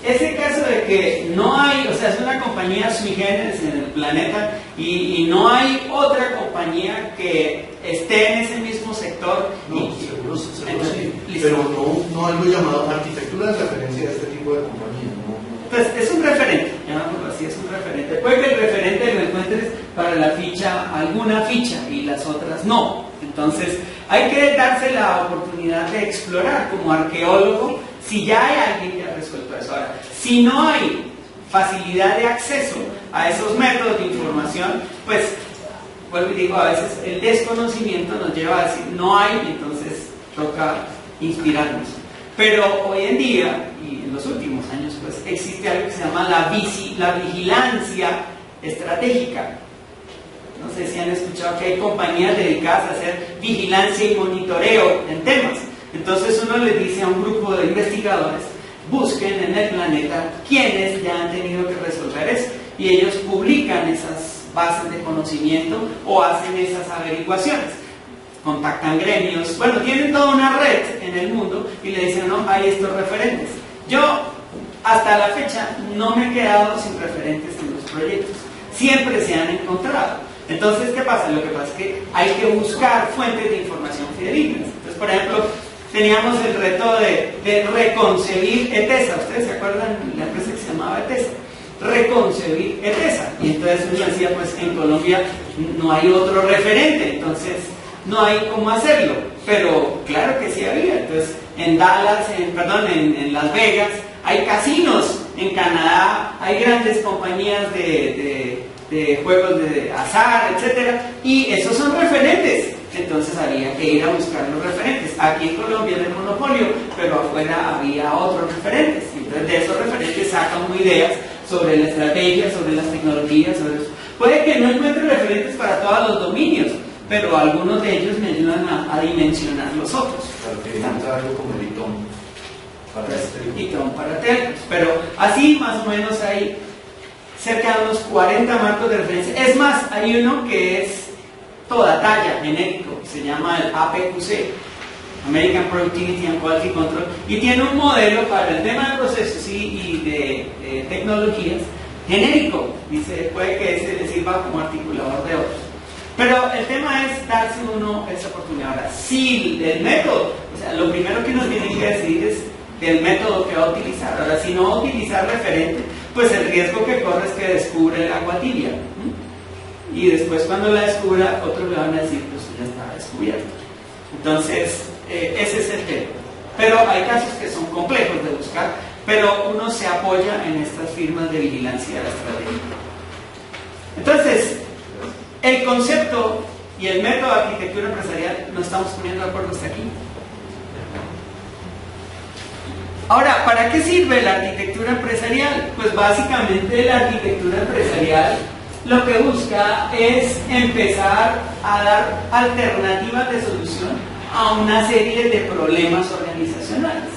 ese caso de que no hay, o sea, es una compañía sui generis en el planeta y no hay otra compañía que esté en ese mismo sector. No, seguro sí, pero no algo llamado arquitectura de referencia de este tipo de compañía, ¿no? Pues es un referente, llamámoslo así, es un referente. Puede que el referente lo encuentres para la ficha, alguna ficha, y las otras no. Entonces, hay que darse la oportunidad de explorar como arqueólogo si ya hay alguien que ha resuelto eso. Ahora, si no hay facilidad de acceso a esos métodos de información, pues, vuelvo y digo, a veces el desconocimiento nos lleva a decir no hay, y entonces toca inspirarnos. Pero hoy en día, y en los últimos años, pues existe algo que se llama la vigilancia estratégica. No sé si han escuchado que hay compañías dedicadas a hacer vigilancia y monitoreo en temas. Entonces uno les dice a un grupo de investigadores, busquen en el planeta quienes ya han tenido que resolver eso. Y ellos publican esas bases de conocimiento o hacen esas averiguaciones. Contactan gremios, bueno, tienen toda una red en el mundo y le dicen, no, hay estos referentes. Yo, hasta la fecha, no me he quedado sin referentes en los proyectos. Siempre se han encontrado. Entonces, ¿qué pasa? Lo que pasa es que hay que buscar fuentes de información fidedignas. Entonces, por ejemplo, teníamos el reto de reconcebir ETESA. ¿Ustedes se acuerdan de la empresa que se llamaba ETESA? Reconcebir ETESA. Y entonces uno decía, pues en Colombia no hay otro referente, entonces no hay cómo hacerlo. Pero claro que sí había. Entonces, en Dallas, en Las Vegas, hay casinos. En Canadá hay grandes compañías de juegos de azar, etcétera, y esos son referentes. Entonces había que ir a buscar los referentes. Aquí en Colombia era el monopolio, pero afuera había otros referentes. Entonces de esos referentes sacan ideas sobre la estrategia, sobre las tecnologías, sobre eso. Puede que no encuentre referentes para todos los dominios, pero algunos de ellos me ayudan a dimensionar los otros. Claro que entra algo como el ITOM para ITOM para telcos, pero así más o menos hay cerca de unos 40 marcos de referencia. Es más, hay uno que es toda talla, genérico, que se llama el APQC, American Productivity and Quality Control, y tiene un modelo para el tema de procesos y de tecnologías genérico. Dice, puede que ese le sirva como articulador de otros. Pero el tema es darse uno esa oportunidad. Ahora, si el método, o sea, lo primero que uno tiene que decidir es el método que va a utilizar. Ahora, si no va a utilizar referente, pues el riesgo que corre es que descubre el agua tibia. Y después cuando la descubra, otros le van a decir, pues ya está descubierto. Entonces, ese es el tema. Pero hay casos que son complejos de buscar, pero uno se apoya en estas firmas de vigilancia estratégica. Entonces, el concepto y el método de arquitectura empresarial nos estamos poniendo de acuerdo hasta aquí. Ahora, ¿para qué sirve la arquitectura empresarial? Pues básicamente la arquitectura empresarial lo que busca es empezar a dar alternativas de solución a una serie de problemas organizacionales.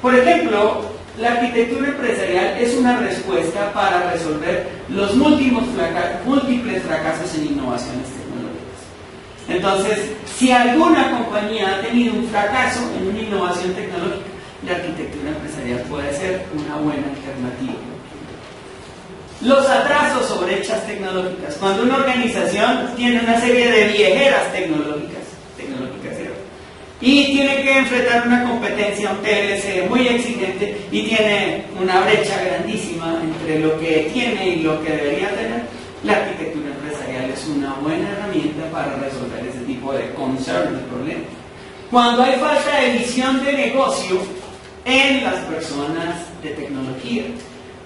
Por ejemplo, la arquitectura empresarial es una respuesta para resolver los múltiples fracasos en innovaciones tecnológicas. Entonces, si alguna compañía ha tenido un fracaso en una innovación tecnológica, la arquitectura empresarial puede ser una buena alternativa. Los atrasos o brechas tecnológicas. Cuando una organización tiene una serie de viejeras tecnológicas, y tiene que enfrentar una competencia, un TLC muy exigente, y tiene una brecha grandísima entre lo que tiene y lo que debería tener, la arquitectura empresarial es una buena herramienta para resolver ese tipo de concerns, de problemas. Cuando hay falta de visión de negocio en las personas de tecnología,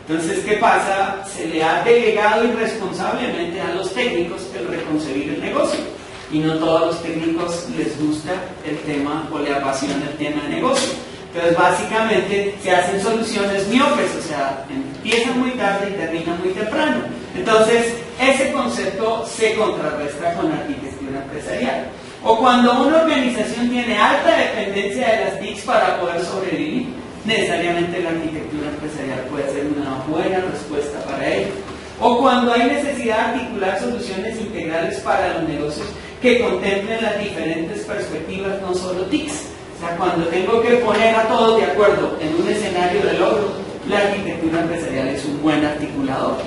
entonces, ¿qué pasa? Se le ha delegado irresponsablemente a los técnicos el reconcebir el negocio. Y no todos los técnicos les gusta el tema o le apasiona el tema de negocio. Entonces, básicamente, se hacen soluciones miopes, o sea, empiezan muy tarde y terminan muy temprano. Entonces, ese concepto se contrarresta con la arquitectura empresarial. O cuando una organización tiene alta dependencia de las TICs para poder sobrevivir, necesariamente la arquitectura empresarial puede ser una buena respuesta para ello. O cuando hay necesidad de articular soluciones integrales para los negocios que contemplen las diferentes perspectivas, no solo TICs. O sea, cuando tengo que poner a todos de acuerdo en un escenario de logro, la arquitectura empresarial es un buen articulador.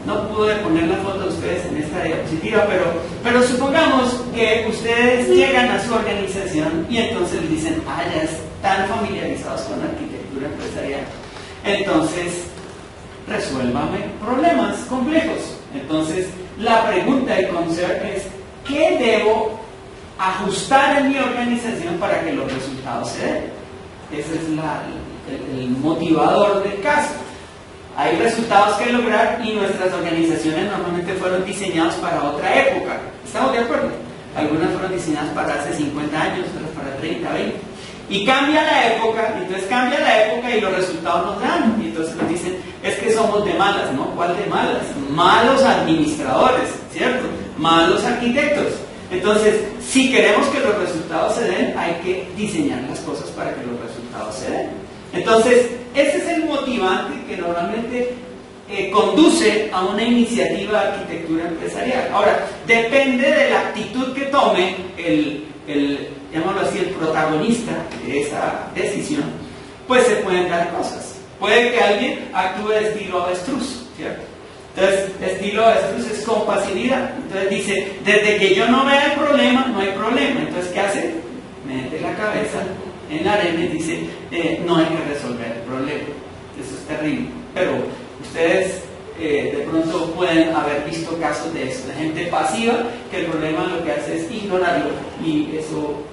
No pude poner la foto de ustedes en esta diapositiva, pero supongamos que ustedes llegan a su organización y entonces dicen, ya están familiarizados con la arquitectura empresarial. Entonces, resuélvame problemas complejos. Entonces, la pregunta de concern es, ¿qué debo ajustar en mi organización para que los resultados se den? Ese es el motivador del caso. Hay resultados que lograr y nuestras organizaciones normalmente fueron diseñadas para otra época. ¿Estamos de acuerdo? Algunas fueron diseñadas para hace 50 años, otras para 30, 20. Y cambia la época, entonces cambia la época y los resultados nos dan. Y entonces nos dicen, es que somos de malas, ¿no? ¿Cuál de malas? Malos administradores, ¿cierto? Malos arquitectos. Entonces, si queremos que los resultados se den, hay que diseñar las cosas para que los resultados se den. Entonces, ese es el motivante que normalmente conduce a una iniciativa de arquitectura empresarial. Ahora, depende de la actitud que tome llamémoslo así, el protagonista de esa decisión, pues se pueden dar cosas. Puede que alguien actúe de estilo avestruz, ¿cierto? Entonces, estilo avestruz es compasividad. Entonces dice, desde que yo no vea el problema, no hay problema. Entonces, ¿qué hace? Mete la cabeza en la arena y dice, no hay que resolver el problema. Eso es terrible. Pero ustedes de pronto pueden haber visto casos de eso, de gente pasiva que el problema lo que hace es ignorarlo y eso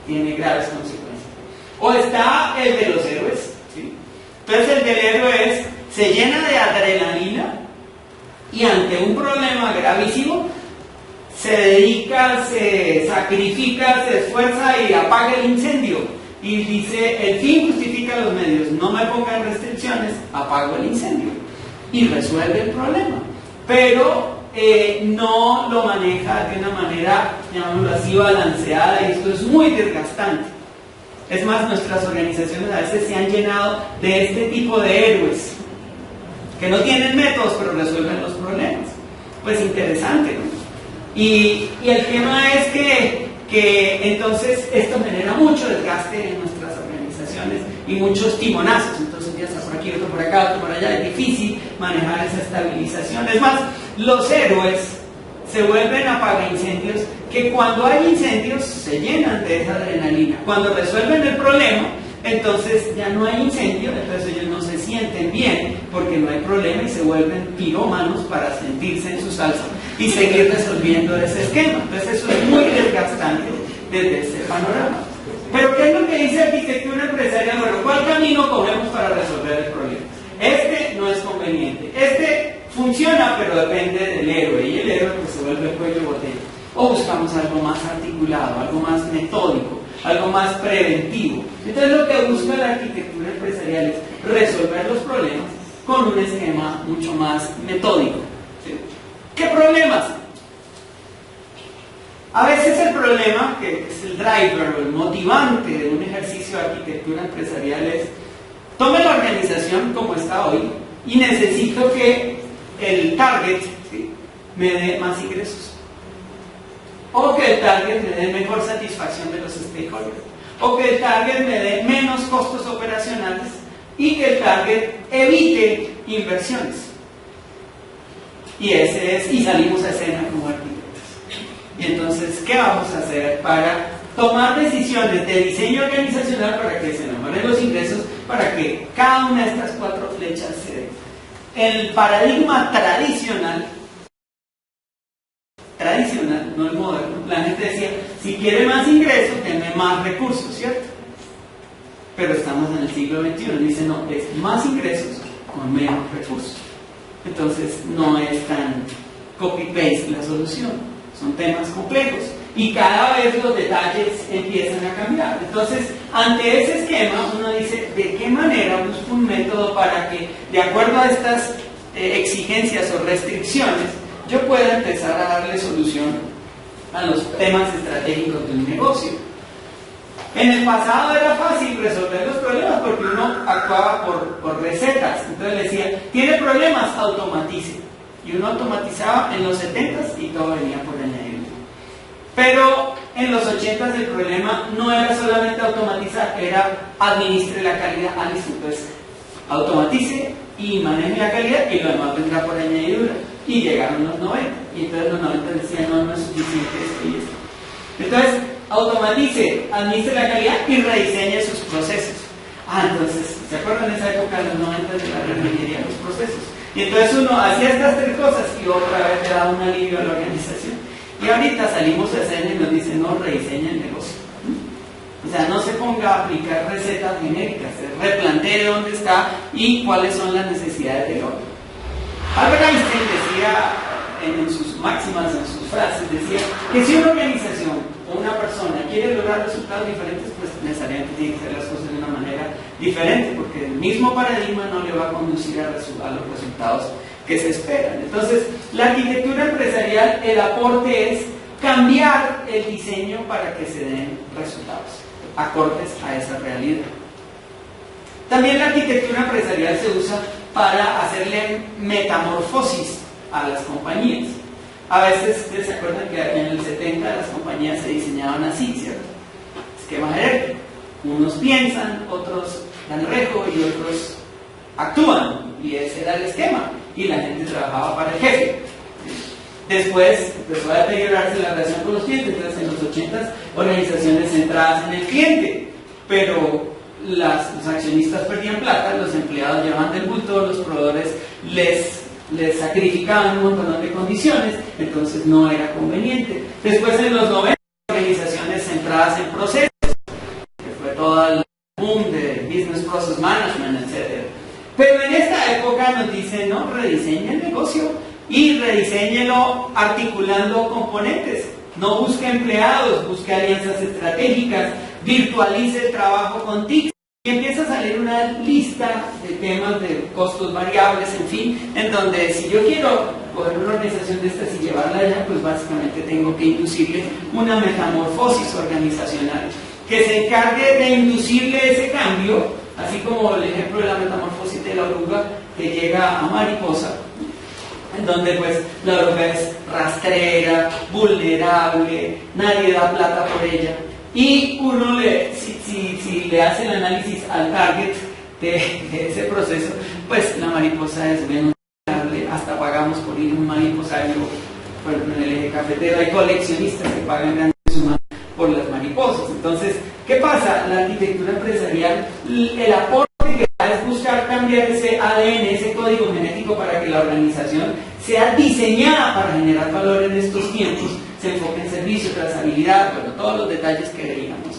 tiene graves consecuencias. O está el de los héroes, ¿sí? Entonces el del héroe se llena de adrenalina y ante un problema gravísimo se dedica, se sacrifica, se esfuerza y apaga el incendio y dice, el fin justifica los medios, no me pongan restricciones, apago el incendio y resuelve el problema. Pero no lo maneja de una manera, llamémoslo así, balanceada, y esto es muy desgastante. Es más, nuestras organizaciones a veces se han llenado de este tipo de héroes que no tienen métodos pero resuelven los problemas. Pues interesante, ¿no? Y el tema es que entonces esto genera mucho desgaste en nuestras organizaciones y muchos timonazos. Entonces ya está por aquí, otro por acá, otro por allá. Es difícil manejar esa estabilización. Es más, los héroes se vuelven apagaincendios que cuando hay incendios se llenan de esa adrenalina. Cuando resuelven el problema, entonces ya no hay incendio, entonces ellos no se sienten bien porque no hay problema y se vuelven pirómanos para sentirse en su salsa y seguir resolviendo ese esquema. Entonces eso es muy desgastante desde ese panorama. Pero ¿qué es lo que dice arquitectura empresarial? Bueno, ¿cuál camino cogemos para resolver el problema? Este no es conveniente. Este funciona, pero depende del héroe, y el héroe pues se vuelve el cuello de botella. O buscamos algo más articulado, algo más metódico, algo más preventivo. Entonces lo que busca la arquitectura empresarial es resolver los problemas con un esquema mucho más metódico. ¿Sí? ¿Qué problemas? A veces el problema, que es el driver o el motivante de un ejercicio de arquitectura empresarial, es: tome la organización como está hoy y necesito que el target, ¿sí?, me dé más ingresos, o que el target me dé mejor satisfacción de los stakeholders, o que el target me dé menos costos operacionales y que el target evite inversiones. Y salimos a escena como arquitectos. Y entonces, ¿qué vamos a hacer para tomar decisiones de diseño organizacional para que se mejoren los ingresos, para que cada una de estas 4 flechas se dé? El paradigma tradicional, no el moderno, la gente decía: si quiere más ingresos, denme más recursos, ¿cierto? Pero estamos en el siglo XXI, dice: no, es más ingresos con menos recursos. Entonces no es tan copy-paste la solución, son temas complejos y cada vez los detalles empiezan a cambiar. Entonces, ante ese esquema, uno dice: ¿de qué manera busco un método para que, de acuerdo a estas exigencias o restricciones, yo pueda empezar a darle solución a los temas estratégicos de un negocio? En el pasado era fácil resolver los problemas porque uno actuaba por recetas. Entonces le decía: ¿tiene problemas? Automatice. Y uno automatizaba en los 70s y todo venía por añadidura. Pero en los 80s el problema no era solamente automatizar, era administre la calidad. Listo, entonces automatice y maneje la calidad y lo demás vendrá por añadidura. Y llegaron los 90, y entonces los 90 decían: no es suficiente esto y esto. Entonces, automatice, administre la calidad y rediseñe sus procesos. Entonces, ¿se acuerdan de esa época de los 90 de la reingeniería de los procesos? Y entonces uno hacía estas 3 cosas y otra vez le daba un alivio a la organización. Y ahorita salimos de escena y nos dicen: no, rediseña el negocio. O sea, no se ponga a aplicar recetas genéricas, se replantee dónde está y cuáles son las necesidades del otro. Albert Einstein decía en sus máximas, en sus frases, decía que si una organización o una persona quiere lograr resultados diferentes, pues necesariamente tiene que hacer las cosas de una manera diferente, porque el mismo paradigma no le va a conducir a los resultados que se esperan. Entonces, la arquitectura empresarial, el aporte es cambiar el diseño para que se den resultados acordes a esa realidad. También la arquitectura empresarial se usa para hacerle metamorfosis a las compañías. A veces, ¿ustedes se acuerdan que en el 70 las compañías se diseñaban así, ¿cierto? Esquema jerárquico. Unos piensan, otros dan rejo y otros actúan. Y ese era el esquema. Y la gente trabajaba para el jefe. Después empezó a deteriorarse la relación con los clientes. Entonces, en los 80s, organizaciones centradas en el cliente. Pero los accionistas perdían plata, los empleados llevaban del bulto, los proveedores les sacrificaban un montón de condiciones, entonces no era conveniente. Después, en los 90, organizaciones centradas en procesos, que fue todo el boom de Business Process Management, etc. Pero en esta época nos dicen: no, rediseñe el negocio y rediseñelo articulando componentes. No busque empleados, busque alianzas estratégicas, virtualice el trabajo con TIC. Y empieza a salir una lista de temas de costos variables, en fin, en donde si yo quiero coger una organización de estas y llevarla allá, pues básicamente tengo que inducirle una metamorfosis organizacional que se encargue de inducirle ese cambio, así como el ejemplo de la metamorfosis de la oruga que llega a mariposa, en donde pues la oruga es rastrera, vulnerable, nadie da plata por ella, y uno si le hace el análisis al target de ese proceso, pues la mariposa es menos vulnerable, hasta pagamos por ir a un mariposario. Por ejemplo, en el eje cafetero hay coleccionistas que pagan grandes sumas por las mariposas. Entonces, ¿qué pasa? La arquitectura empresarial, el aporte que da es buscar cambiar ese ADN, ese código genético, para que la organización sea diseñada para generar valor en estos tiempos, se enfoque en servicio, trazabilidad, bueno, todos los detalles que veíamos.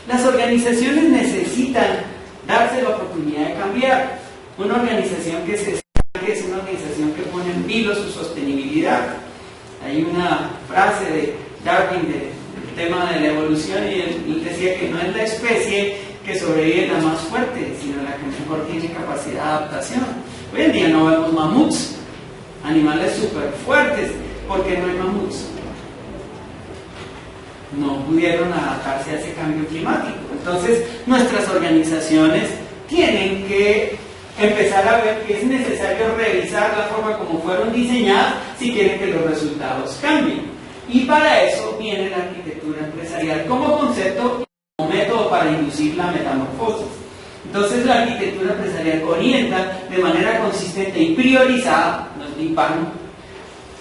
Las organizaciones necesitan darse la oportunidad de cambiar. Una organización que se estanque es una organización que pone en vilo su sostenibilidad. Hay una frase de Darwin del tema de la evolución, y él decía que no es la especie que sobrevive la más fuerte, sino la que mejor tiene capacidad de adaptación. Hoy en día no vemos mamuts, animales súper fuertes, porque no hay mamuts. No pudieron adaptarse a ese cambio climático. Entonces, nuestras organizaciones tienen que empezar a ver que es necesario revisar la forma como fueron diseñadas si quieren que los resultados cambien. Y para eso viene la arquitectura empresarial como concepto y como método para inducir la metamorfosis. Entonces, la arquitectura empresarial orienta de manera consistente y priorizada, no es limpano,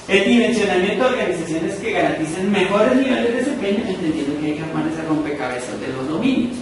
el dimensionamiento de organizaciones que garanticen mejores niveles de desempeño, entendiendo que hay que armar ese rompecabezas de los dominios.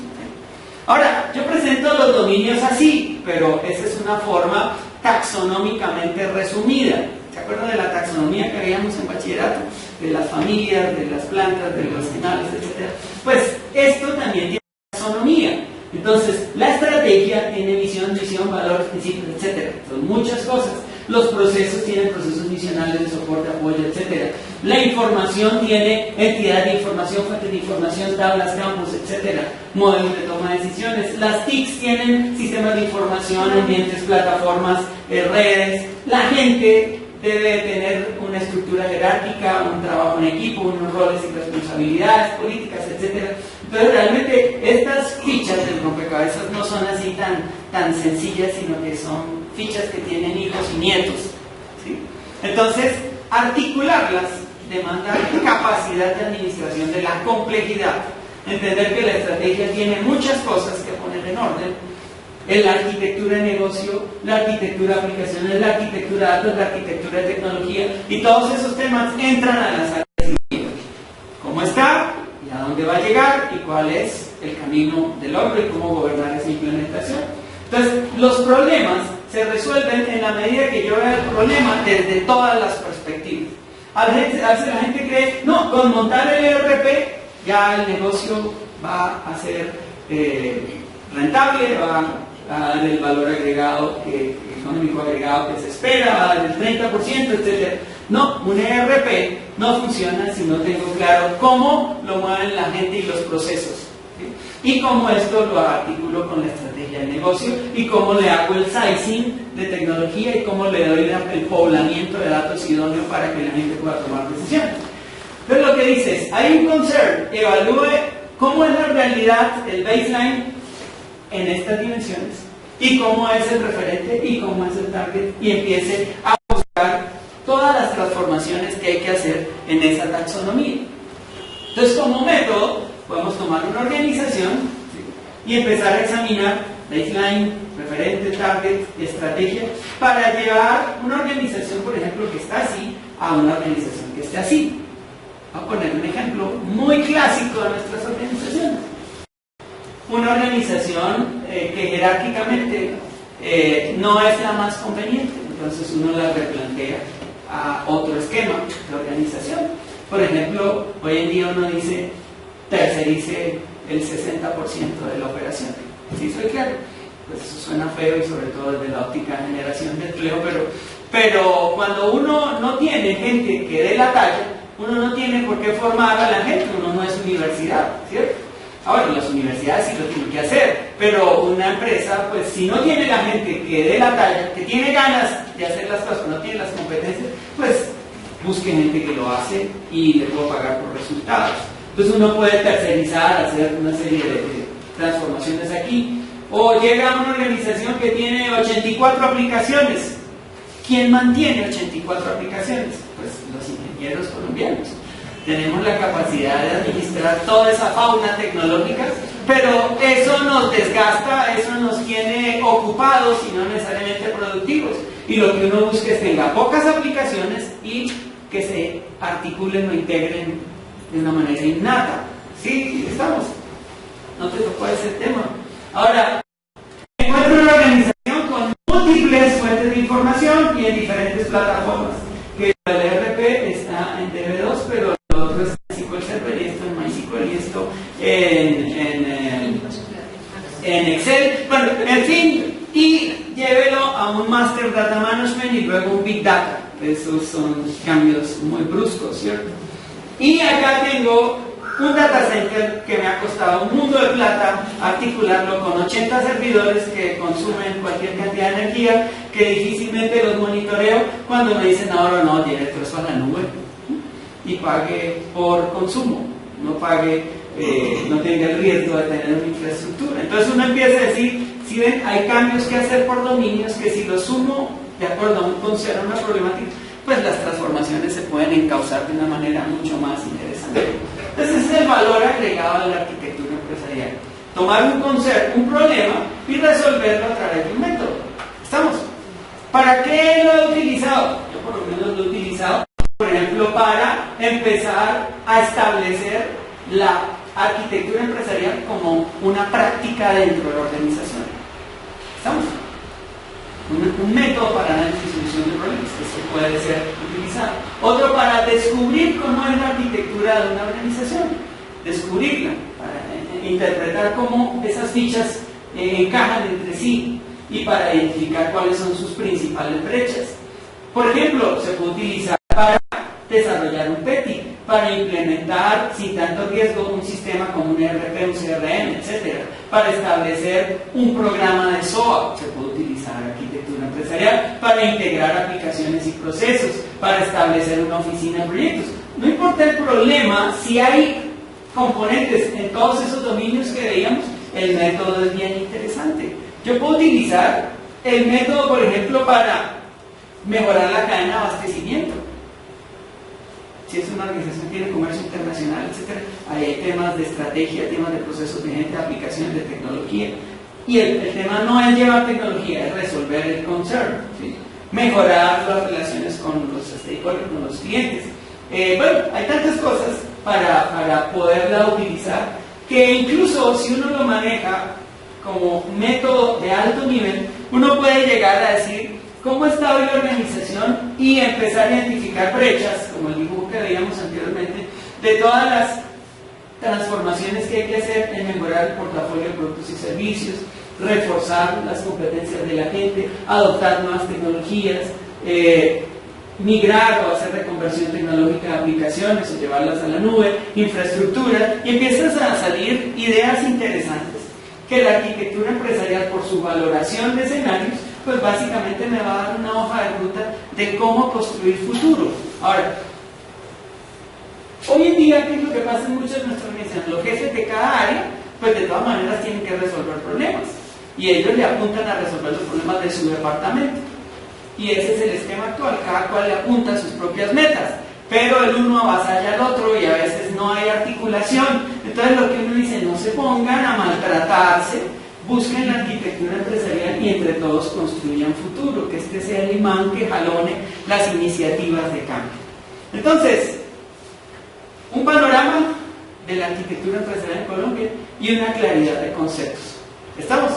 Ahora, yo presento los dominios así, pero esa es una forma taxonómicamente resumida. ¿Se acuerdan de la taxonomía que veíamos en bachillerato? De las familias, de las plantas, de los animales, etc. Pues esto también tiene taxonomía. Entonces, la estrategia tiene visión, misión, valores, principios, etc. Son muchas cosas. Los procesos tienen procesos misionales de soporte, apoyo, etc. La información tiene entidad de información, fuente de información, tablas, campos, etc. Modelos de toma de decisiones. Las TICs tienen sistemas de información, ambientes, plataformas, redes. La gente debe tener una estructura jerárquica, un trabajo en equipo, unos roles y responsabilidades políticas, etc. Entonces, realmente estas fichas del rompecabezas no son así tan sencillas, sino que son fichas que tienen hijos y nietos, ¿sí? Entonces, articularlas demanda capacidad de administración de la complejidad, entender que la estrategia tiene muchas cosas que poner en orden. En la arquitectura de negocio, la arquitectura de aplicaciones, la arquitectura de datos, la arquitectura de tecnología, y todos esos temas entran a las áreas de cómo está y a dónde va a llegar y cuál es el camino del logro y cómo gobernar esa implementación. Entonces, los problemas se resuelven en la medida que yo vea el problema desde todas las perspectivas. A veces la gente cree, no, con montar el ERP ya el negocio va a ser rentable, va a dar el valor agregado, económico agregado que se espera, va a dar el 30%, etc. No, un ERP no funciona si no tengo claro cómo lo mueven la gente y los procesos, ¿sí? Y cómo esto lo articulo con la estrategia de negocio, y cómo le hago el sizing de tecnología, y cómo le doy el poblamiento de datos idóneo para que la gente pueda tomar decisiones. Entonces, lo que dice es, hay un concern, evalúe cómo es la realidad, el baseline en estas dimensiones, y cómo es el referente y cómo es el target, y empiece a buscar todas las transformaciones que hay que hacer en esa taxonomía. Entonces, como método, podemos tomar una organización, ¿sí?, y empezar a examinar baseline, referente, target y estrategia para llevar una organización, por ejemplo, que está así, a una organización que esté así. Voy a poner un ejemplo muy clásico de nuestras organizaciones. Una organización que jerárquicamente no es la más conveniente, entonces uno la replantea a otro esquema de organización. Por ejemplo, hoy en día uno dice tercerice el 60% de la operación. ¿Sí soy claro? Pues eso suena feo, y sobre todo desde la óptica de generación de empleo, pero cuando uno no tiene gente que dé la talla, uno no tiene por qué formar a la gente, uno no es universidad, ¿cierto? Ahora, las universidades sí lo tienen que hacer, pero una empresa, pues si no tiene la gente que dé la talla, que tiene ganas de hacer las cosas, pero no tiene las competencias, pues busque gente que lo hace y le puedo pagar por resultados. Entonces uno puede tercerizar, hacer una serie de transformaciones aquí. O llega a una organización que tiene 84 aplicaciones. ¿Quién mantiene 84 aplicaciones? Pues los ingenieros colombianos. Tenemos la capacidad de administrar toda esa fauna tecnológica, pero eso nos desgasta, eso nos tiene ocupados y no necesariamente productivos. Y lo que uno busca es que tenga pocas aplicaciones y que se articulen o integren de una manera innata. ¿Sí? ¿Estamos? No te tocó ese tema. Ahora, encuentro una organización con múltiples fuentes de información y en diferentes plataformas. Que el ERP está en DB2, pero el otro está en SQL Server y esto en MySQL y esto en Excel. Bueno, en fin, y llévelo a un Master Data Management y luego un Big Data. Esos son cambios muy bruscos, ¿cierto? Y acá tengo un data center que me ha costado un mundo de plata articularlo con 80 servidores que consumen cualquier cantidad de energía, que difícilmente los monitoreo cuando me dicen ahora no, lleve todo eso a la nube y pague por consumo, no pague, no tenga el riesgo de tener una infraestructura. Entonces uno empieza a decir, si ven, hay cambios que hacer por dominios que si los sumo de acuerdo a un concepto, a una problemática, pues las transformaciones se pueden encauzar de una manera mucho más interesante. Entonces ese es el valor agregado de la arquitectura empresarial. Tomar un concepto, un problema y resolverlo a través de un método. ¿Estamos? ¿Para qué lo he utilizado? Yo por lo menos lo he utilizado, por ejemplo, para empezar a establecer la arquitectura empresarial como una práctica dentro de la organización. ¿Estamos? Un método para análisis y solución de problemas que puede ser utilizado. Otro para descubrir cómo es la arquitectura de una organización, descubrirla, para interpretar cómo esas fichas encajan entre sí y para identificar cuáles son sus principales brechas. Por ejemplo, se puede utilizar para desarrollar un PETI, para implementar sin tanto riesgo un sistema como un ERP, un CRM, etc. Para establecer un programa de SOA, se puede utilizar arquitectura empresarial, para integrar aplicaciones y procesos, para establecer una oficina de proyectos. No importa el problema, si hay componentes en todos esos dominios que veíamos, el método es bien interesante. Yo puedo utilizar el método, por ejemplo, para mejorar la cadena de abastecimiento. Si es una organización que tiene comercio internacional, etc., ahí hay temas de estrategia, temas de procesos de gente, de aplicaciones, de tecnología. Y el tema no es llevar tecnología, es resolver el concern, ¿sí? Mejorar las relaciones con los stakeholders, con los clientes. Bueno, hay tantas cosas para poderla utilizar que incluso si uno lo maneja como método de alto nivel, uno puede llegar a decir cómo está hoy la organización y empezar a identificar brechas, como el dibujo que veíamos anteriormente, de todas las transformaciones que hay que hacer en mejorar el portafolio de productos y servicios, reforzar las competencias de la gente, adoptar nuevas tecnologías, migrar o hacer reconversión tecnológica de aplicaciones o llevarlas a la nube, infraestructura, y empiezan a salir ideas interesantes que la arquitectura empresarial, por su valoración de escenarios, pues básicamente me va a dar una hoja de ruta de cómo construir futuro. Ahora, hoy en día, ¿qué es lo que pasa en muchas de nuestras organizaciones? Los jefes de cada área, pues de todas maneras tienen que resolver problemas, y ellos le apuntan a resolver los problemas de su departamento, y ese es el esquema actual, cada cual le apunta a sus propias metas, pero el uno avasalla al otro y a veces no hay articulación. Entonces lo que uno dice, no se pongan a maltratarse, busquen la arquitectura empresarial y entre todos construyan futuro, que este sea el imán que jalone las iniciativas de cambio. Entonces, un panorama de la arquitectura empresarial en Colombia y una claridad de conceptos. ¿Estamos?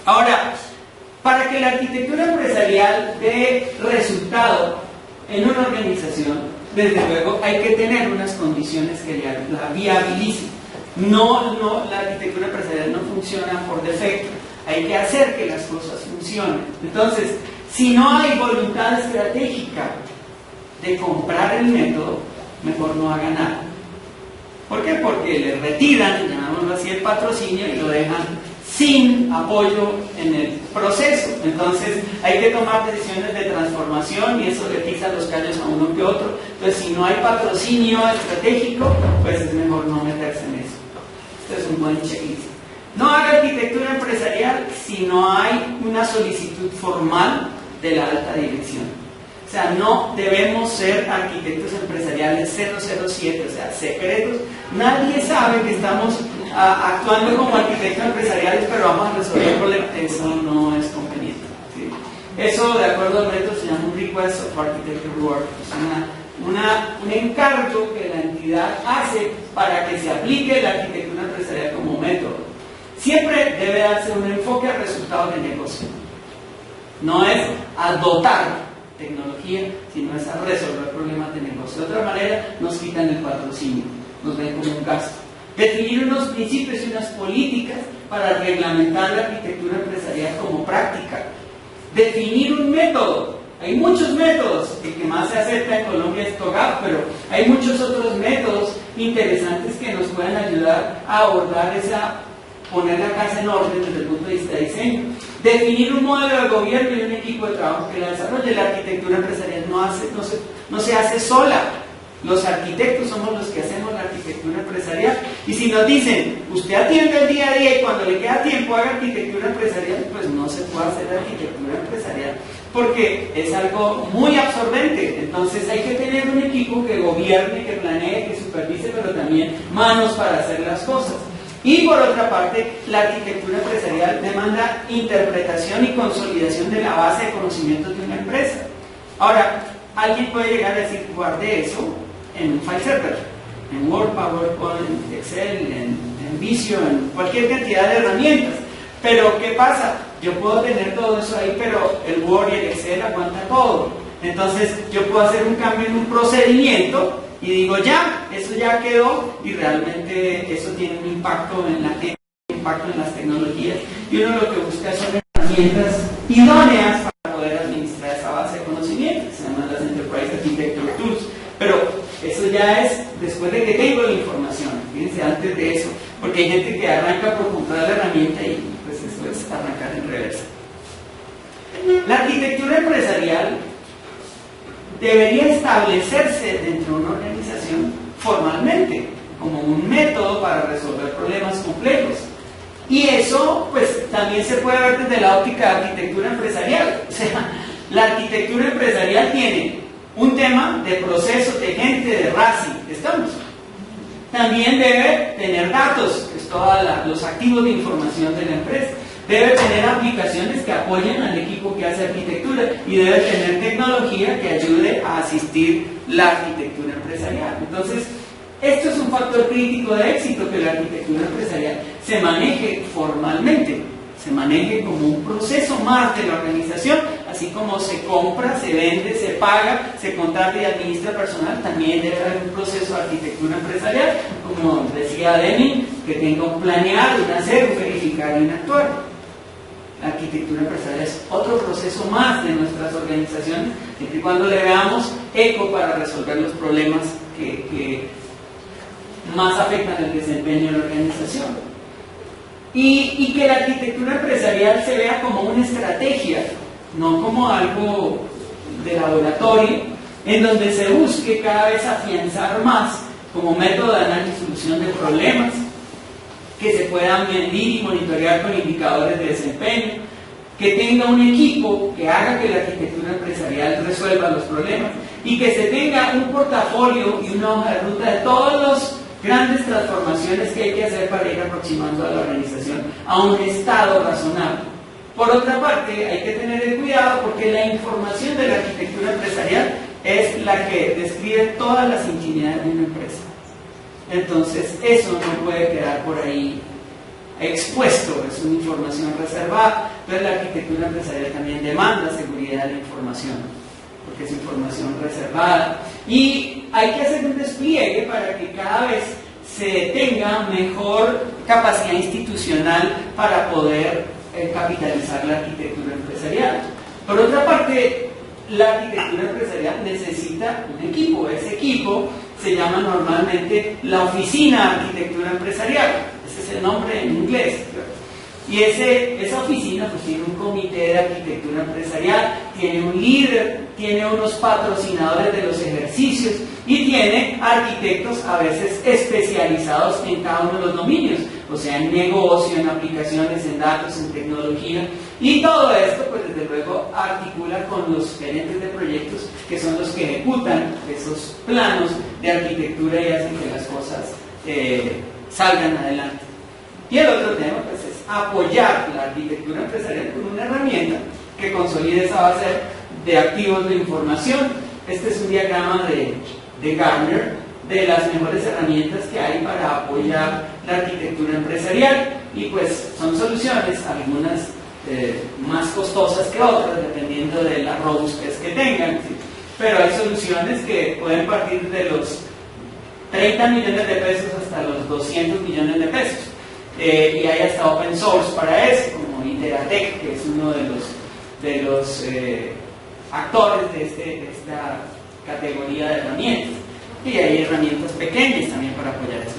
Ahora, para que la arquitectura empresarial dé resultado en una organización, desde luego hay que tener unas condiciones que la viabilicen. No, la arquitectura empresarial no funciona por defecto, hay que hacer que las cosas funcionen. Entonces, si no hay voluntad estratégica de comprar el método, mejor no haga nada. ¿Por qué? Porque le retiran, llamémoslo así, el patrocinio y lo dejan sin apoyo en el proceso. Entonces hay que tomar decisiones de transformación y eso le pisa los callos a uno que otro. Entonces si no hay patrocinio estratégico, pues es mejor no meterse en eso. Este es un buen checklist. No haga arquitectura empresarial si no hay una solicitud formal de la alta dirección. O sea, no debemos ser arquitectos empresariales 007, o sea, secretos. Nadie sabe que estamos actuando como arquitectos empresariales, pero vamos a resolver problemas. Eso no es conveniente, ¿sí? Eso, de acuerdo al método, se llama un Request of Architecture Work. Es un encargo que la entidad hace para que se aplique la arquitectura empresarial como método. Siempre debe darse un enfoque a resultados de negocio. No es a dotar tecnología, sino es a resolver problemas de negocio. De otra manera, nos quitan el patrocinio, nos ven como un gasto. Definir unos principios y unas políticas para reglamentar la arquitectura empresarial como práctica. Definir un método. Hay muchos métodos, el que más se acepta en Colombia es TOGAF, pero hay muchos otros métodos interesantes que nos pueden ayudar a abordar poner la casa en orden desde el punto de vista de diseño. Definir un modelo de gobierno y un equipo de trabajo que la desarrolle. La arquitectura empresarial no se hace sola. Los arquitectos somos los que hacemos la arquitectura empresarial. Y si nos dicen, usted atiende el día a día y cuando le queda tiempo haga arquitectura empresarial, pues no se puede hacer arquitectura empresarial porque es algo muy absorbente. Entonces hay que tener un equipo que gobierne, que planee, que supervise, pero también manos para hacer las cosas. Y por otra parte, la arquitectura empresarial demanda interpretación y consolidación de la base de conocimientos de una empresa. Ahora, alguien puede llegar a decir, guarde eso en File Server, en Word, PowerPoint, en Excel, en Visio, en cualquier cantidad de herramientas. Pero, ¿qué pasa? Yo puedo tener todo eso ahí, pero el Word y el Excel aguantan todo. Entonces, yo puedo hacer un cambio en un procedimiento y digo, ya, eso ya quedó, y realmente eso tiene un impacto en las tecnologías, y uno lo que busca son herramientas idóneas para poder administrar esa base de conocimientos, se llaman las Enterprise Architecture Tools, pero eso ya es después de que tengo la información, fíjense, antes de eso, porque hay gente que arranca por comprar la herramienta y pues eso es arrancar en reversa. La arquitectura empresarial debería establecerse dentro de una organización formalmente, como un método para resolver problemas complejos. Y eso, pues, también se puede ver desde la óptica de arquitectura empresarial. O sea, la arquitectura empresarial tiene un tema de proceso, de gente, de RACI, estamos. También debe tener datos, que es todos los activos de información de la empresa. Debe tener aplicaciones que apoyen al equipo que hace arquitectura y debe tener tecnología que ayude a asistir la arquitectura empresarial. Entonces, esto es un factor crítico de éxito, que la arquitectura empresarial se maneje formalmente, se maneje como un proceso más de la organización, así como se compra, se vende, se paga, se contrata y administra personal, también debe haber un proceso de arquitectura empresarial, como decía Deming, que tenga un planear, un hacer, un verificar y un actuar. La arquitectura empresarial es otro proceso más de nuestras organizaciones, siempre y cuando le veamos eco para resolver los problemas que más afectan el desempeño de la organización. Y que la arquitectura empresarial se vea como una estrategia, no como algo de laboratorio, en donde se busque cada vez afianzar más como método de análisis y solución de problemas, que se puedan medir y monitorear con indicadores de desempeño, que tenga un equipo que haga que la arquitectura empresarial resuelva los problemas y que se tenga un portafolio y una hoja de ruta de todas las grandes transformaciones que hay que hacer para ir aproximando a la organización a un estado razonable. Por otra parte, hay que tener el cuidado porque la información de la arquitectura empresarial es la que describe todas las intimidades de una empresa. Entonces, eso no puede quedar por ahí expuesto, es una información reservada. Entonces, la arquitectura empresarial también demanda seguridad de la información, porque es información reservada. Y hay que hacer un despliegue para que cada vez se tenga mejor capacidad institucional para poder capitalizar la arquitectura empresarial. Por otra parte, la arquitectura empresarial necesita un equipo. Ese equipo se llama normalmente la Oficina de Arquitectura Empresarial. Ese es el nombre en inglés. Y esa oficina pues tiene un comité de arquitectura empresarial, tiene un líder, tiene unos patrocinadores de los ejercicios y tiene arquitectos a veces especializados en cada uno de los dominios, o sea, en negocio, en aplicaciones, en datos, en tecnología. Y todo esto pues desde luego articula con los gerentes de proyectos, que son los que ejecutan esos planos de arquitectura y hacen que las cosas salgan adelante. Y el otro tema pues es apoyar la arquitectura empresarial con una herramienta que consolide esa base de activos de información. Este es un diagrama de Gartner de las mejores herramientas que hay para apoyar la arquitectura empresarial, y pues son soluciones, algunas más costosas que otras dependiendo de la robustez que tengan, ¿sí? Pero hay soluciones que pueden partir de los 30 millones de pesos hasta los 200 millones de pesos. Y hay hasta open source para eso, como Interatec, que es uno de los actores de esta categoría de herramientas. Y hay herramientas pequeñas también para apoyar eso.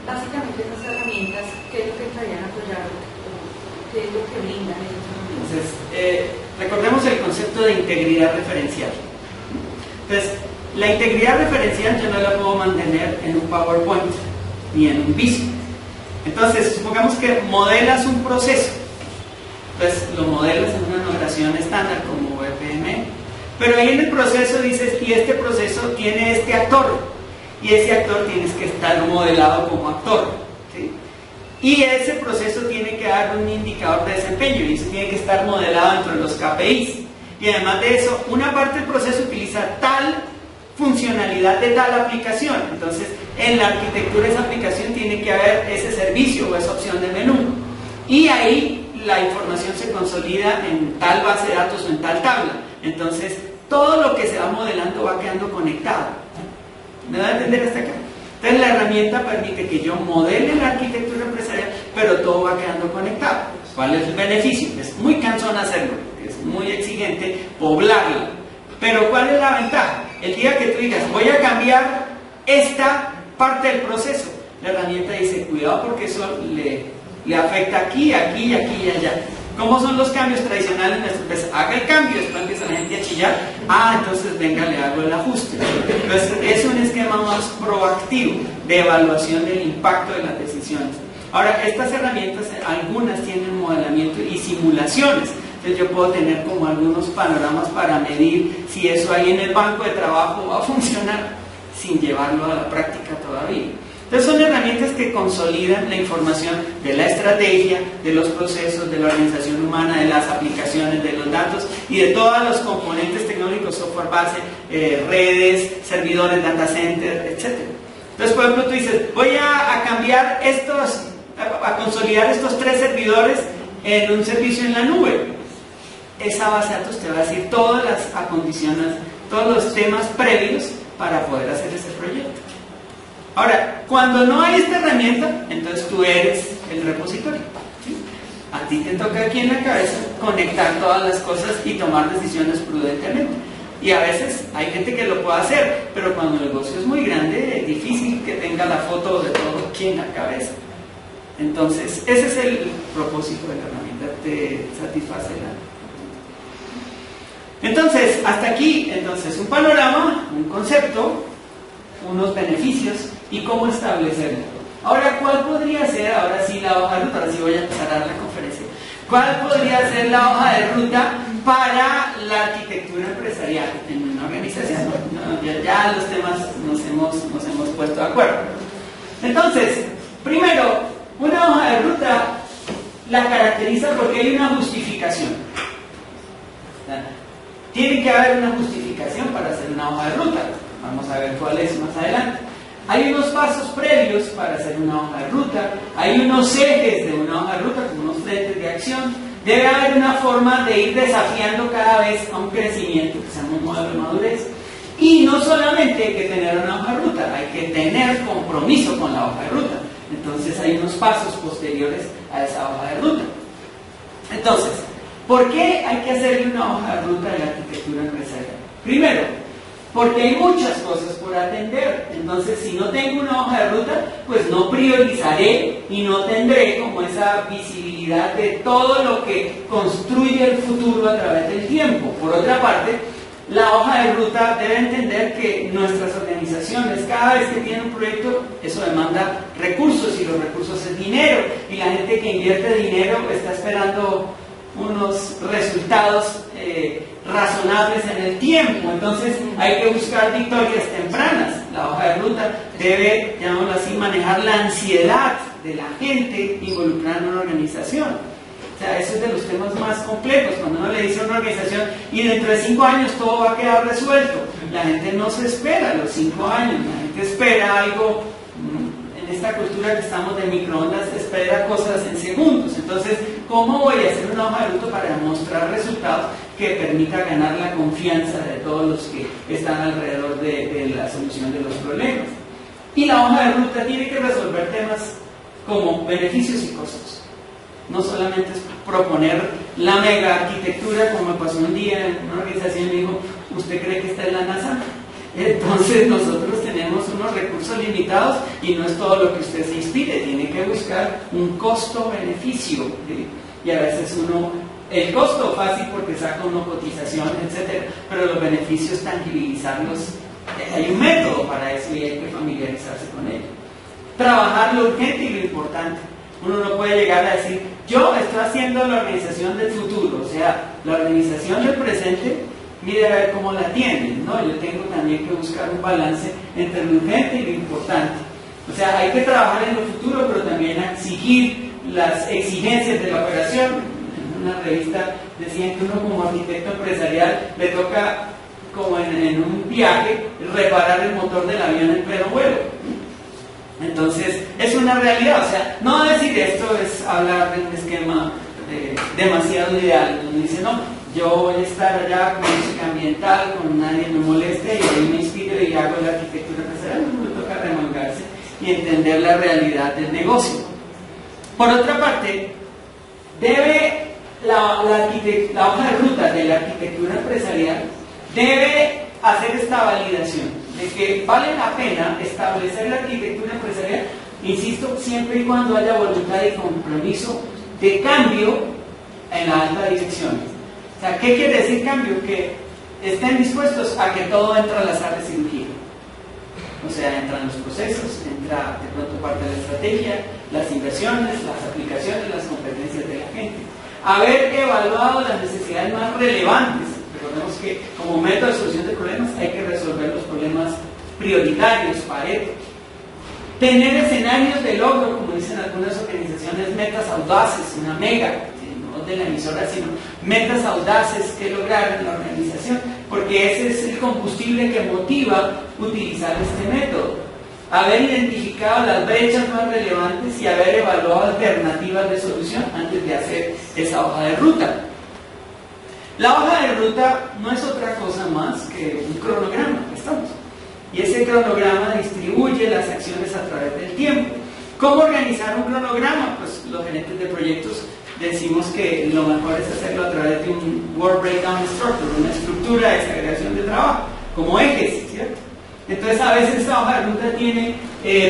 Básicamente esas herramientas, ¿qué es lo que estarían apoyando? ¿Qué es lo que brindan? Entonces, recordemos el concepto de integridad referencial. Entonces, la integridad referencial yo no la puedo mantener en un PowerPoint ni en un Visio. Entonces, supongamos que modelas un proceso, pues lo modelas en una notación estándar como BPM, pero ahí en el proceso dices, y este proceso tiene este actor, y ese actor tienes que estar modelado como actor, ¿sí? Y ese proceso tiene que dar un indicador de desempeño, y eso tiene que estar modelado dentro de los KPIs, y además de eso, una parte del proceso utiliza tal funcionalidad de tal aplicación. Entonces, en la arquitectura de esa aplicación tiene que haber ese servicio o esa opción de menú. Y ahí la información se consolida en tal base de datos o en tal tabla. Entonces, todo lo que se va modelando va quedando conectado. ¿Me va a entender hasta acá? Entonces, la herramienta permite que yo modele la arquitectura empresarial, pero todo va quedando conectado. ¿Cuál es el beneficio? Es muy cansón hacerlo, es muy exigente poblarla. Pero ¿cuál es la ventaja? El día que tú digas, voy a cambiar esta parte del proceso, la herramienta dice, cuidado porque eso le afecta aquí, aquí, aquí y allá. ¿Cómo son los cambios tradicionales? Pues haga el cambio, después empieza la gente a chillar, entonces venga, le hago el ajuste. Entonces es un esquema más proactivo de evaluación del impacto de las decisiones. Ahora, estas herramientas, algunas tienen modelamiento y simulaciones. Entonces yo puedo tener como algunos panoramas para medir si eso ahí en el banco de trabajo va a funcionar sin llevarlo a la práctica todavía. Entonces son herramientas que consolidan la información de la estrategia, de los procesos, de la organización humana, de las aplicaciones, de los datos y de todos los componentes tecnológicos, software base, redes, servidores, data center, etc. Entonces, por ejemplo, tú dices, voy a cambiar a consolidar estos 3 servidores en un servicio en la nube. Esa base de datos te va a decir todas las acondiciones, todos los temas previos para poder hacer ese proyecto. Ahora, cuando no hay esta herramienta, entonces tú eres el repositorio, ¿sí? A ti te toca aquí en la cabeza conectar todas las cosas y tomar decisiones prudentemente. Y a veces hay gente que lo puede hacer, pero cuando el negocio es muy grande, es difícil que tenga la foto de todo aquí en la cabeza. Entonces, ese es el propósito de la herramienta, te satisface Entonces, hasta aquí, un panorama, un concepto, unos beneficios y cómo establecerlo. Ahora, ¿cuál podría ser, ahora sí, la hoja de ruta? Ahora sí voy a empezar a dar la conferencia. ¿Cuál podría ser la hoja de ruta para la arquitectura empresarial en una organización? Ya los temas nos hemos puesto de acuerdo. Entonces, primero, una hoja de ruta la caracteriza porque hay una justificación. Tiene que haber una justificación para hacer una hoja de ruta. Vamos a ver cuál es más adelante. Hay unos pasos previos para hacer una hoja de ruta. Hay unos ejes de una hoja de ruta, como unos frentes de acción. Debe haber una forma de ir desafiando cada vez a un crecimiento, que sea un modelo de madurez. Y no solamente hay que tener una hoja de ruta, hay que tener compromiso con la hoja de ruta. Entonces hay unos pasos posteriores a esa hoja de ruta. Entonces, ¿por qué hay que hacerle una hoja de ruta a la arquitectura empresarial? Primero, porque hay muchas cosas por atender. Entonces, si no tengo una hoja de ruta, pues no priorizaré y no tendré como esa visibilidad de todo lo que construye el futuro a través del tiempo. Por otra parte, la hoja de ruta debe entender que nuestras organizaciones, cada vez que tienen un proyecto, eso demanda recursos, y los recursos es dinero, y la gente que invierte dinero está esperando unos resultados razonables en el tiempo. Entonces hay que buscar victorias tempranas. La hoja de ruta debe, llamémoslo así, manejar la ansiedad de la gente involucrada en una organización. O sea, eso es de los temas más complejos. Cuando uno le dice a una organización y dentro de 5 años todo va a quedar resuelto, la gente no se espera los 5 años, la gente espera algo. En esta cultura que estamos de microondas, espera cosas en segundos. Entonces, ¿cómo voy a hacer una hoja de ruta para mostrar resultados que permita ganar la confianza de todos los que están alrededor de la solución de los problemas? Y la hoja de ruta tiene que resolver temas como beneficios y costos. No solamente es proponer la mega arquitectura, como me pasó un día en una organización y me dijo, ¿usted cree que esta es la NASA? Entonces nosotros tenemos unos recursos limitados y no es todo lo que usted se inspire, tiene que buscar un costo-beneficio, ¿sí? Y a veces el costo fácil porque saca una cotización, etc., pero los beneficios tangibilizarlos, hay un método para eso y hay que familiarizarse con ello. Trabajar lo urgente y lo importante. Uno no puede llegar a decir, yo estoy haciendo la organización del futuro, o sea, la organización del presente, mire a ver cómo la tienen, ¿no? Yo tengo también que buscar un balance entre lo urgente y lo importante. O sea, hay que trabajar en lo futuro, pero también exigir las exigencias de la operación. En una revista decían que uno como arquitecto empresarial le toca, como en un viaje, reparar el motor del avión en pleno vuelo. Entonces, es una realidad. O sea, no decir esto es hablar de un esquema demasiado ideal. Uno dice, no, yo voy a estar allá con música ambiental, con nadie me moleste, y ahí me inspiro y hago la arquitectura empresarial. Me toca remangarse y entender la realidad del negocio. Por otra parte, debe la hoja de ruta de la arquitectura empresarial debe hacer esta validación de que vale la pena establecer la arquitectura empresarial, insisto, siempre y cuando haya voluntad y compromiso de cambio en la alta dirección. O sea, ¿qué quiere decir cambio? Que estén dispuestos a que todo entre a la sala de cirugía. O sea, entran los procesos, entra de pronto parte de la estrategia, las inversiones, las aplicaciones, las competencias de la gente. Haber evaluado las necesidades más relevantes. Recordemos que como método de solución de problemas hay que resolver los problemas prioritarios, Pareto. Tener escenarios de logro, como dicen algunas organizaciones, metas audaces, una mega, no de la emisora, sino metas audaces que lograr en la organización, porque ese es el combustible que motiva utilizar este método. Haber identificado las brechas más relevantes y haber evaluado alternativas de solución antes de hacer esa hoja de ruta. La hoja de ruta no es otra cosa más que un cronograma, estamos. Y ese cronograma distribuye las acciones a través del tiempo. ¿Cómo organizar un cronograma? Pues los gerentes de proyectos decimos que lo mejor es hacerlo a través de un Work Breakdown Structure, una estructura de segregación de trabajo, como ejes, ¿cierto? Entonces a veces esta hoja de ruta tiene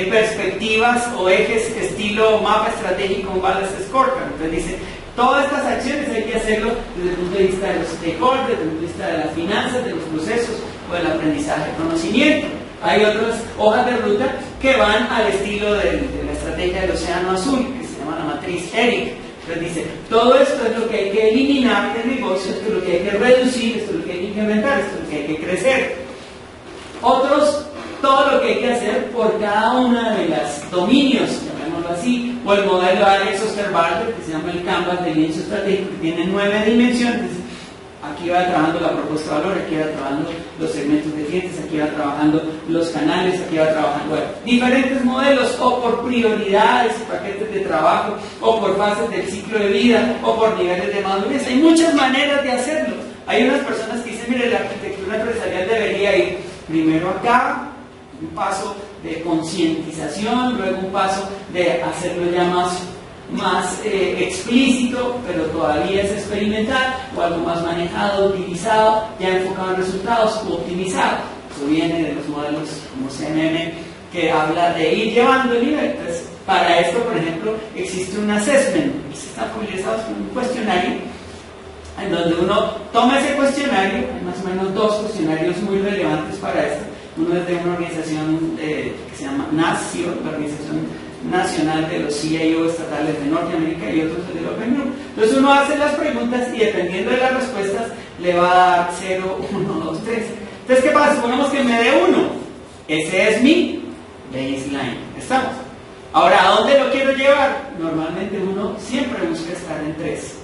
perspectivas o ejes estilo mapa estratégico, un balance scorecard. Entonces dice, todas estas acciones hay que hacerlo desde el punto de vista de los stakeholders, desde el punto de vista de las finanzas, de los procesos o del aprendizaje de conocimiento. Hay otras hojas de ruta que van al estilo de la estrategia del Océano Azul, que se llama la matriz ERIC. Entonces dice, todo esto es lo que hay que eliminar del negocio, esto es lo que hay que reducir, esto es lo que hay que incrementar, esto es lo que hay que crecer. Otros, todo lo que hay que hacer por cada una de las dominios, llamémoslo así, o el modelo Alex Osterwalder, que se llama el Canvas de lienzo estratégico, que tiene 9 dimensiones. Aquí va trabajando la propuesta de valor, aquí va trabajando los segmentos de clientes, aquí va trabajando los canales, aquí va trabajando diferentes modelos, o por prioridades y paquetes de trabajo, o por fases del ciclo de vida, o por niveles de madurez. Hay muchas maneras de hacerlo. Hay unas personas que dicen, mire, la arquitectura empresarial debería ir primero acá, un paso de concientización, luego un paso de hacerlo ya más explícito, pero todavía es experimental, o algo más manejado, utilizado, ya enfocado en resultados, o optimizado. Esto viene de los modelos como CMM, que habla de ir llevando el nivel. Entonces, para esto, por ejemplo, existe un assessment, están publicados en un cuestionario, en donde uno toma ese cuestionario, hay más o menos 2 cuestionarios muy relevantes para esto. Uno es de una organización que se llama NASCIO, la Organización Nacional de los CIO estatales de Norteamérica, y otro es el de Open Group. Entonces uno hace las preguntas y dependiendo de las respuestas le va a dar 0, 1, 2, 3. Entonces, ¿qué pasa? Suponemos que me dé 1. Ese es mi baseline. ¿Estamos? Ahora, ¿a dónde lo quiero llevar? Normalmente uno siempre busca estar en 3.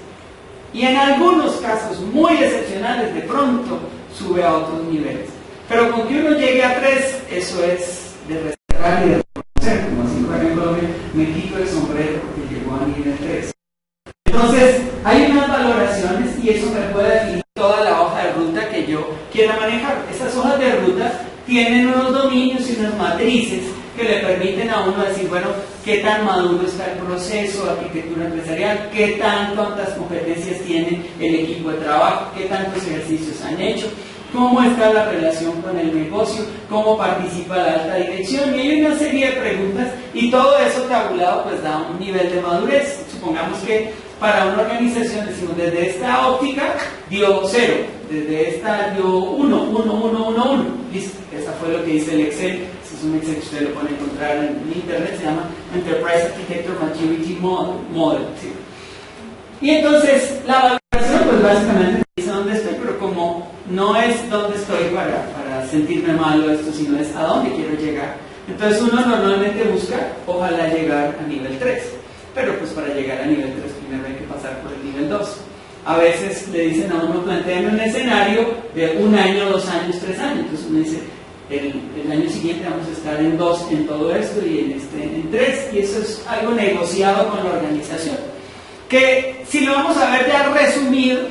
Y en algunos casos muy excepcionales, de pronto sube a otros niveles. Pero con que uno llegue a 3, eso es de respetar y de reconocer. Como así, por ejemplo, me quito el sombrero porque llegó a nivel 3. Entonces, hay unas valoraciones y eso me puede definir toda la hoja de ruta que yo quiera manejar. Estas hojas de ruta tienen unos dominios y unas matrices que le permiten a uno decir, bueno, qué tan maduro está el proceso de arquitectura empresarial, qué tantas competencias tiene el equipo de trabajo, qué tantos ejercicios han hecho, cómo está la relación con el negocio, cómo participa la alta dirección, y hay una serie de preguntas, y todo eso tabulado pues da un nivel de madurez. Supongamos que para una organización decimos, desde esta óptica dio 0, desde esta dio 1, 1, 1, 1, 1, listo, eso fue lo que dice el Excel. Es un Excel que usted lo puede encontrar en internet, se llama Enterprise Architecture Maturity Model, ¿sí? Y entonces la valoración pues básicamente me dice dónde estoy, pero como no es dónde estoy para sentirme malo esto, sino es a dónde quiero llegar. Entonces uno normalmente busca, ojalá llegar a nivel 3, pero pues para llegar a nivel 3 primero hay que pasar por el nivel 2. A veces le dicen a uno, planteen un escenario de 1 año, 2 años, 3 años, entonces uno dice, el año siguiente vamos a estar en 2 en todo esto y en 3, y eso es algo negociado con la organización, que si lo vamos a ver ya resumido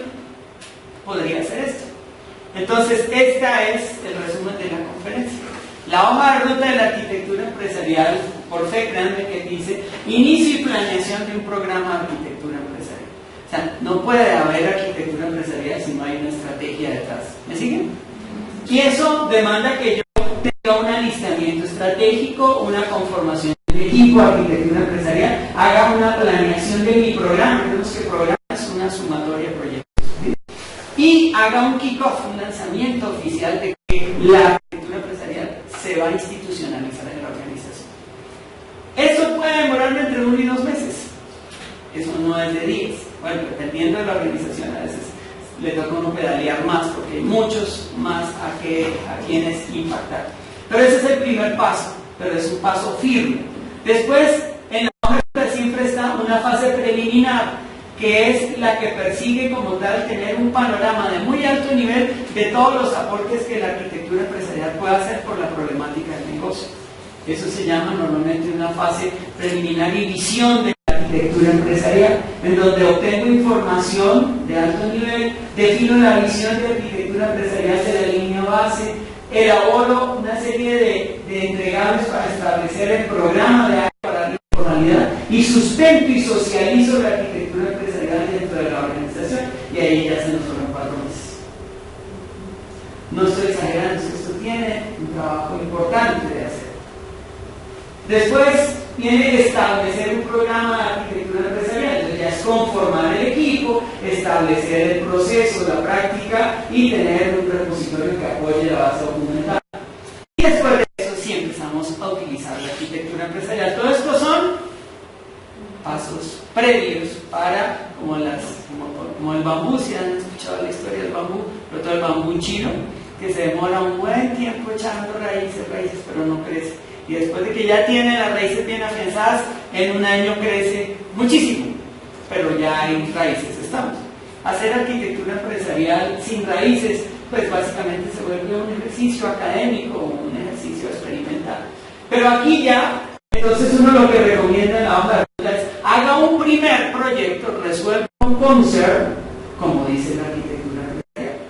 podría ser esto. Entonces esta es el resumen de la conferencia. La hoja de ruta de la arquitectura empresarial, por fe, créanme que dice inicio y planeación de un programa de arquitectura empresarial. O sea, no puede haber arquitectura empresarial si no hay una estrategia detrás. ¿Me siguen? Y eso demanda que yo tenga un alistamiento estratégico, una conformación de equipo, arquitectura empresarial, haga una planeación de mi programa. Tenemos que programa es una sumatoria de proyectos, ¿sí? Y haga un kick-off, un lanzamiento oficial de que la arquitectura empresarial se va a institucionalizar en la organización. Esto puede demorarme entre 1 y 2 meses. Eso no es de días. Bueno, dependiendo de la organización, a veces le toca a uno pedalear más porque hay muchos más a quienes impactar. Pero ese es el primer paso, pero es un paso firme. Después, en la hoja de ruta siempre está una fase preliminar, que es la que persigue como tal tener un panorama de muy alto nivel de todos los aportes que la arquitectura empresarial puede hacer por la problemática del negocio. Eso se llama normalmente una fase preliminar y visión de la arquitectura empresarial, en donde obtengo información de alto nivel, defino la visión de arquitectura empresarial de la línea base, elaboro una serie de entregables para establecer el programa de área para la informalidad y sustento y socializo la arquitectura empresarial dentro de la organización, y ahí ya se nos fueron 4 meses. No estoy exagerando, esto tiene un trabajo importante de hacer. Después viene establecer un programa de arquitectura empresarial, entonces ya es conformar el equipo, establecer el proceso, la práctica y tener un repositorio que apoye la base documental. Y después de eso sí empezamos a utilizar la arquitectura empresarial. Todo esto son pasos previos para, como el bambú, si han escuchado la historia del bambú, pero todo el bambú chino, que se demora un buen tiempo echando raíces, pero no crece. Y después de que ya tiene las raíces bien afianzadas, en 1 año crece muchísimo, pero ya hay raíces, estamos. Hacer arquitectura empresarial sin raíces, pues básicamente se vuelve un ejercicio académico, un ejercicio experimental. Pero aquí ya, entonces uno lo que recomienda en la hoja de ruta es, haga un primer proyecto, resuelva un concern, como dice la arquitectura empresarial.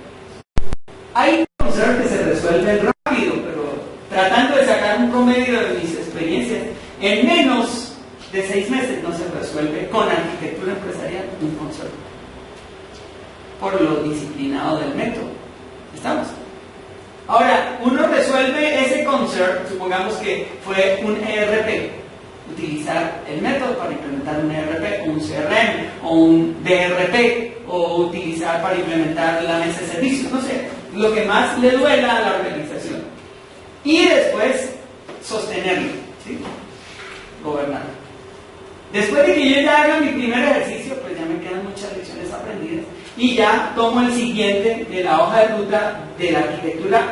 Hay concern que se resuelven rápido, pero tratando de sacar un promedio de mis experiencias, en menos de 6 meses no se resuelve con arquitectura empresarial un concern, por lo disciplinado del método. ¿Estamos? Ahora, uno resuelve resuelve ese concern, supongamos que fue un ERP, utilizar el método para implementar un ERP, un CRM o un DRP, o utilizar para implementar la mesa de servicios, no sé, lo que más le duela a la organización. Y después sostenerlo, ¿sí? Gobernarlo. Después de que yo ya haga mi primer ejercicio, pues ya me quedan muchas lecciones aprendidas y ya tomo el siguiente de la hoja de ruta de la arquitectura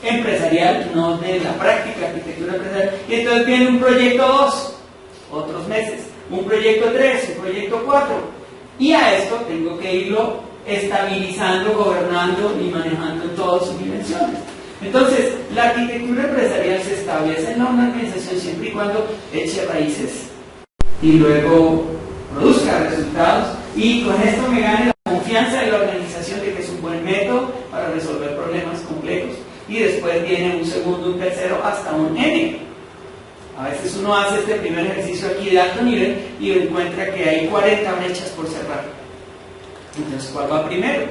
empresarial, no de la práctica arquitectura empresarial, y entonces viene un proyecto 2, otros meses, un proyecto 3, un proyecto 4, y a esto tengo que irlo estabilizando, gobernando y manejando en todas sus dimensiones. Entonces, la arquitectura empresarial se establece en una organización siempre y cuando eche raíces y luego produzca resultados, y con esto me gane la confianza de la organización de que es un buen método para resolver problemas complejos. Y después viene un segundo, un tercero, hasta un N. A veces uno hace este primer ejercicio aquí de alto nivel y encuentra que hay 40 brechas por cerrar. Entonces, ¿cuál va primero?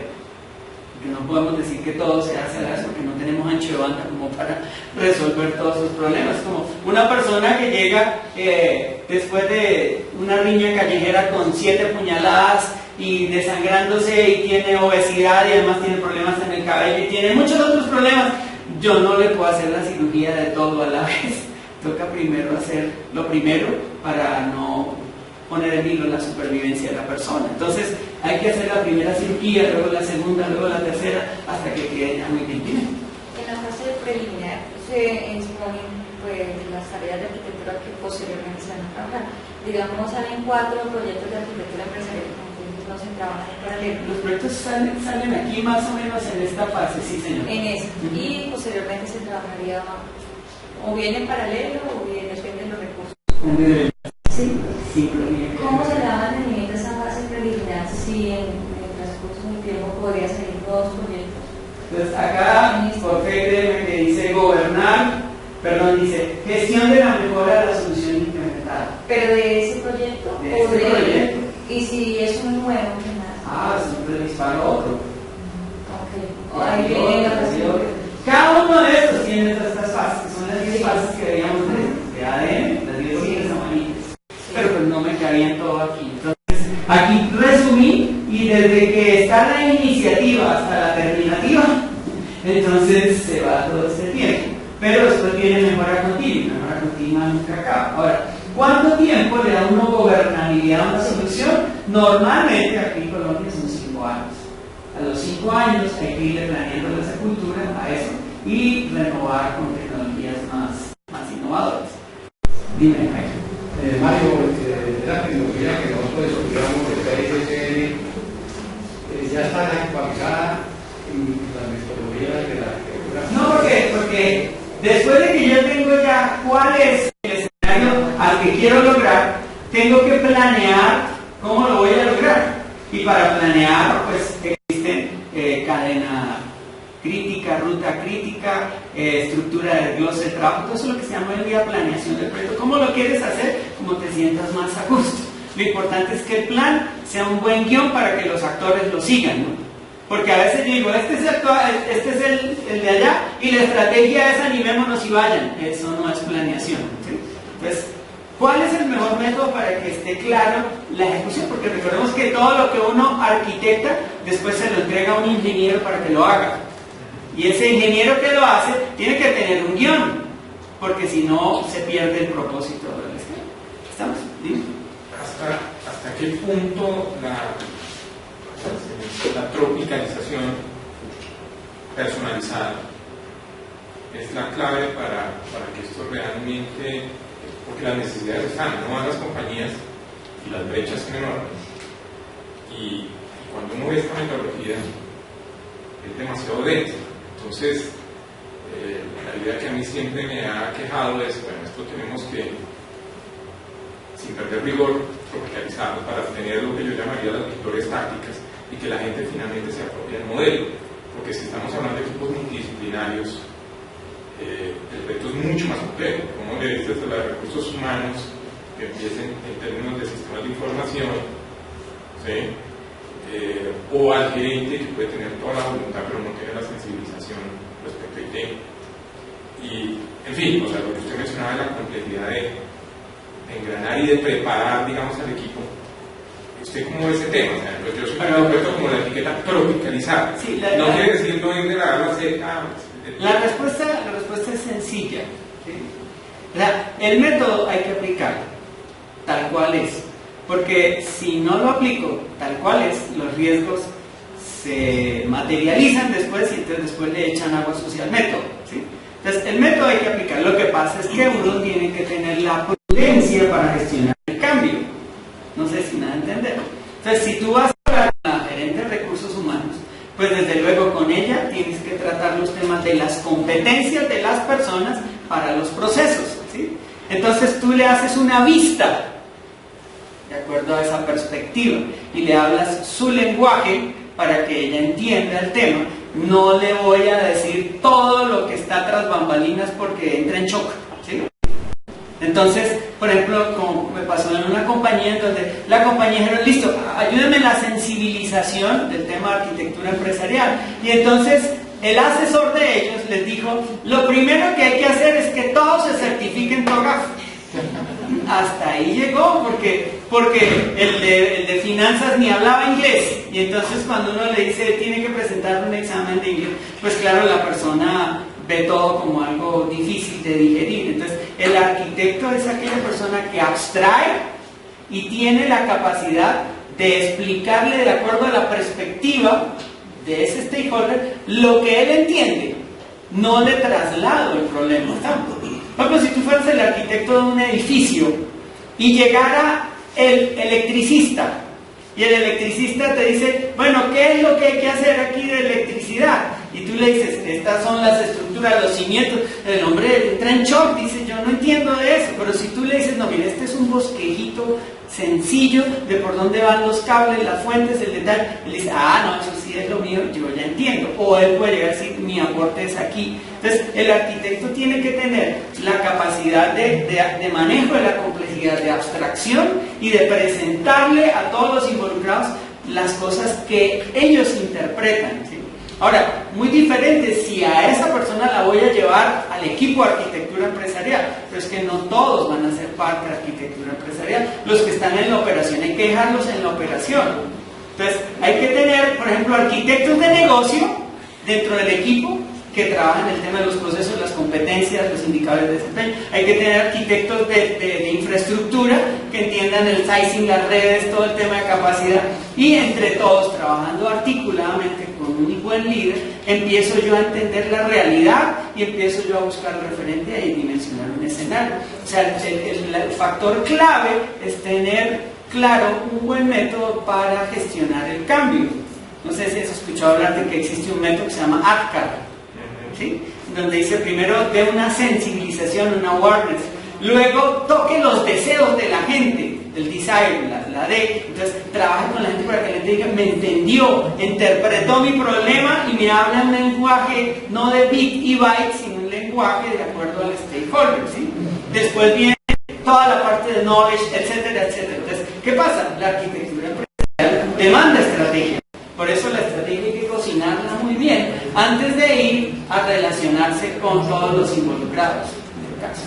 Porque no podemos decir que todo se hace a la vez, porque no tenemos ancho de banda como para resolver todos esos problemas. Como una persona que llega después de una riña callejera con 7 puñaladas y desangrándose y tiene obesidad y además tiene problemas en el cabello y tiene muchos otros problemas, yo no le puedo hacer la cirugía de todo a la vez. Toca primero hacer lo primero para no poner en vilo la supervivencia de la persona. Entonces hay que hacer la primera cirugía, luego la segunda, luego la tercera, hasta que quede ya muy bien. En la fase preliminar se exponen pues, las tareas de arquitectura que posteriormente se van a trabajar. Digamos, salen 4 proyectos de arquitectura empresarial, entonces no se trabajan en paralelo. Los proyectos salen aquí más o menos en esta fase, sí señor. En esa. Y posteriormente se trabajaría o bien en paralelo o bien depende de los recursos. Sí. Sí, ¿Cómo se da mantenimiento a esa fase preliminar si en el transcurso del tiempo podría salir 2 proyectos? Entonces acá, por fe que dice dice gestión de la mejora de la solución implementada. Pero de ese proyecto de ese proyecto. Y si es un nuevo, ¿qué más? Siempre disparo otro. Ok. Ahí viene la fase. Cada uno de estos tiene estas fases, que son las 10 fases que veíamos de ADN, las 10 siglas amarillas. Pero pues no me cabía todo aquí. Entonces, aquí resumí, y desde que está la iniciativa hasta la terminativa, entonces se va todo este tiempo. Pero después viene mejora continua nunca acaba. Ahora, ¿cuánto tiempo le da uno gobernabilidad a una solución? Normalmente aquí en Colombia son 5 años. A los 5 años hay que irle planeando la sepultura a eso y renovar con tecnologías más innovadoras. Dime, Jaime. Mario, la tecnología que nosotros desarrollamos de PSC ya está actualizada en las metodologías de la arquitectura. No, porque después de que yo tengo ya cuál es el escenario al que quiero lograr, tengo que planear cómo lo voy a lograr. Y para planear, pues existen cadena crítica, ruta crítica, estructura de desglose de trabajo, todo eso es lo que se llama hoy en día planeación del proyecto. ¿Cómo lo quieres hacer? Como te sientas más a gusto. Lo importante es que el plan sea un buen guión para que los actores lo sigan, ¿no? Porque a veces yo digo, este es el de allá, y la estrategia es animémonos y vayan. Eso no es planeación, ¿sí? Entonces, ¿cuál es el mejor método para que esté claro la ejecución? Porque recordemos que todo lo que uno arquitecta, después se lo entrega a un ingeniero para que lo haga. Y ese ingeniero que lo hace tiene que tener un guión, porque si no se pierde el propósito del esquema. ¿Estamos? ¿Sí? ¿Hasta qué punto la tropicalización personalizada es la clave para que esto realmente, porque las necesidades están, no van las compañías y las brechas son enormes, y cuando uno ve esta metodología es demasiado densa. Entonces, la idea que a mí siempre me ha quejado es, bueno, esto tenemos que, sin perder rigor, tropicalizarlo para tener lo que yo llamaría las victorias tácticas y que la gente finalmente se apropie del modelo. Porque si estamos hablando de equipos multidisciplinarios, el reto es mucho más complejo. Como le dices, desde los recursos humanos, que empiecen en términos de sistemas de información, ¿sí? O al gerente que puede tener toda la voluntad pero no tiene la sensibilización respecto a IT. Y, en fin, o sea, lo que usted mencionaba de la complejidad de engranar y de preparar, digamos, al equipo. ¿Usted cómo ve ese tema? O sea, pues yo soy un experto como la etiqueta tropicalizada. Sí, no quiere decir no ir de la A a Z. La respuesta es sencilla. ¿Sí? El método hay que aplicarlo tal cual es. Porque si no lo aplico tal cual es, los riesgos se materializan después y entonces después le echan agua sucia al método. ¿Sí? Entonces, el método hay que aplicar. Lo que pasa es que uno tiene que tener la prudencia para gestionar el cambio. No sé si me da a entender. Entonces, si tú vas a hablar con la gerente de recursos humanos, pues desde luego con ella tienes que tratar los temas de las competencias de las personas para los procesos. ¿Sí? Entonces, tú le haces una vista de acuerdo a esa perspectiva y le hablas su lenguaje para que ella entienda el tema. No le voy a decir todo lo que está tras bambalinas porque entra en shock. ¿Sí? Entonces, por ejemplo, como me pasó en una compañía en donde la compañía dijeron, listo, ayúdenme en la sensibilización del tema de arquitectura empresarial. Y entonces el asesor de ellos les dijo, lo primero que hay que hacer es que todos se certifiquen TOGAF. Hasta ahí llegó, porque el de finanzas ni hablaba inglés, y entonces cuando uno le dice tiene que presentar un examen de inglés, pues claro, la persona ve todo como algo difícil de digerir. Entonces el arquitecto es aquella persona que abstrae y tiene la capacidad de explicarle de acuerdo a la perspectiva de ese stakeholder lo que él entiende. No le traslado el problema tanto. Por ejemplo, si tú fueras el arquitecto de un edificio y llegara el electricista, y el electricista te dice, bueno, ¿qué es lo que hay que hacer aquí de electricidad? Y tú le dices, estas son las estructuras, los cimientos. El hombre entra en shock, dice, yo no entiendo de eso. Pero si tú le dices, no, mira, este es un bosquejito sencillo de por dónde van los cables, las fuentes, el detalle, él dice, no, eso sí es lo mío, yo ya entiendo. O él puede llegar a decir, mi aporte es aquí. Entonces, el arquitecto tiene que tener la capacidad de manejo de la complejidad, de abstracción y de presentarle a todos los involucrados las cosas que ellos interpretan, ¿sí? Ahora, muy diferente si a esa persona la voy a llevar al equipo de arquitectura empresarial, pero es que no todos van a ser parte de arquitectura empresarial. Los que están en la operación hay que dejarlos en la operación. Entonces, hay que tener, por ejemplo, arquitectos de negocio dentro del equipo que trabajan el tema de los procesos, las competencias, los indicadores de desempeño. Hay que tener arquitectos de infraestructura que entiendan el sizing, las redes, todo el tema de capacidad, y entre todos, trabajando articuladamente con un buen líder, empiezo yo a entender la realidad y empiezo yo a buscar el referente y dimensionar un escenario. O sea, el factor clave es tener claro un buen método para gestionar el cambio. No sé si has escuchado hablar de que existe un método que se llama ADKAR, ¿sí? Donde dice primero de una sensibilización, una awareness, luego toque los deseos de la gente, el desire, la D. Entonces trabaje con la gente para que la gente diga, me entendió, interpretó mi problema y me habla en un lenguaje no de bit y byte, sino un lenguaje de acuerdo al stakeholder, ¿sí? Después viene toda la parte de knowledge, etcétera, etcétera. Entonces, ¿qué pasa? La arquitectura empresarial demanda estrategia. Por eso la estrategia hay que cocinarla muy bien antes de ir a relacionarse con todos los involucrados en el caso.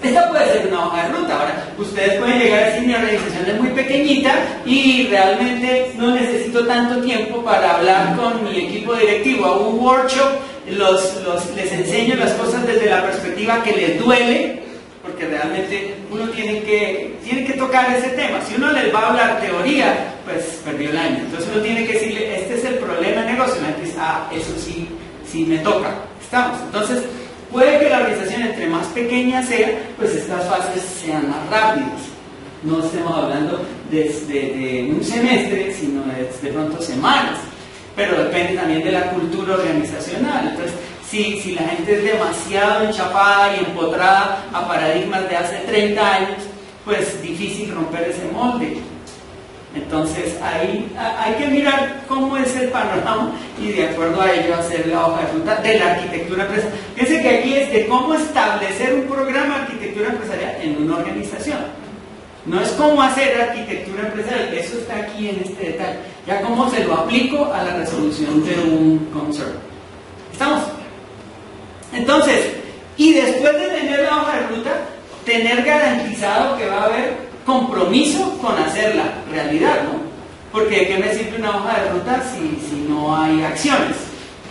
Esta puede ser una hoja de ruta. Ahora, ustedes pueden llegar a decir, mi organización es muy pequeñita y realmente no necesito tanto tiempo para hablar con mi equipo directivo. Hago un workshop, les enseño las cosas desde la perspectiva que les duele, porque realmente uno tiene que tocar ese tema. Si uno les va a hablar teoría, pues perdió el año. Entonces uno tiene que decirle, este es el problema de negocio. Y dice, eso sí me toca. Estamos. Entonces, puede que la organización entre más pequeña sea, pues estas fases sean más rápidas. No estemos hablando de un semestre, sino de pronto semanas. Pero depende también de la cultura organizacional. Entonces, si la gente es demasiado enchapada y empotrada a paradigmas de hace 30 años, pues difícil romper ese molde. Entonces ahí hay que mirar cómo es el panorama y de acuerdo a ello hacer la hoja de ruta de la arquitectura empresarial. Fíjense que aquí es de cómo establecer un programa de arquitectura empresarial en una organización. No es cómo hacer arquitectura empresarial, eso está aquí en este detalle. Ya cómo se lo aplico a la resolución de un concern. ¿Estamos? Entonces, y después de tener la hoja de ruta, tener garantizado que va a haber compromiso con hacerla realidad, ¿no? Porque ¿de qué me sirve una hoja de ruta si no hay acciones?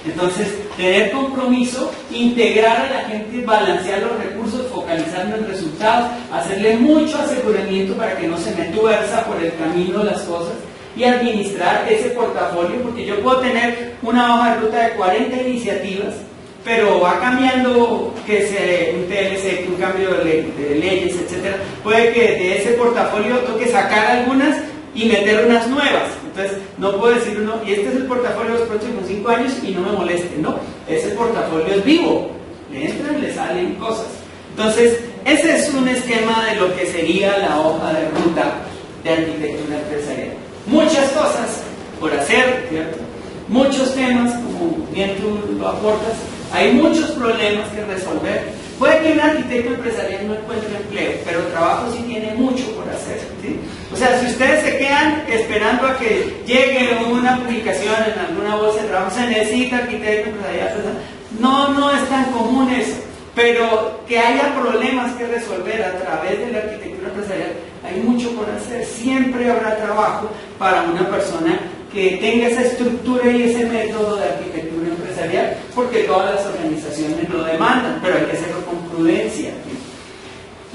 Entonces, tener compromiso, integrar a la gente, balancear los recursos, focalizarnos en resultados, hacerle mucho aseguramiento para que no se me tuerza por el camino las cosas y administrar ese portafolio, porque yo puedo tener una hoja de ruta de 40 iniciativas, pero va cambiando, que sea un TLC, un cambio de leyes, etc. Puede que de ese portafolio toque sacar algunas y meter unas nuevas. Entonces, no puedo decir uno, y este es el portafolio de los próximos 5 años y no me moleste, no. Ese portafolio es vivo, le entran, le salen cosas. Entonces, ese es un esquema de lo que sería la hoja de ruta de arquitectura empresarial. Muchas cosas por hacer, ¿cierto? Muchos temas, como bien tú lo aportas, hay muchos problemas que resolver. Puede que un arquitecto empresarial no encuentre empleo, pero trabajo sí tiene mucho por hacer, ¿sí? O sea, si ustedes se quedan esperando a que llegue una publicación en alguna bolsa de trabajo, se necesita arquitecto empresarial, no es tan común eso, pero que haya problemas que resolver a través de la arquitectura empresarial, hay mucho por hacer. Siempre habrá trabajo para una persona que tenga esa estructura y ese método de arquitectura empresarial, porque todas las organizaciones lo demandan, pero hay que hacerlo con prudencia.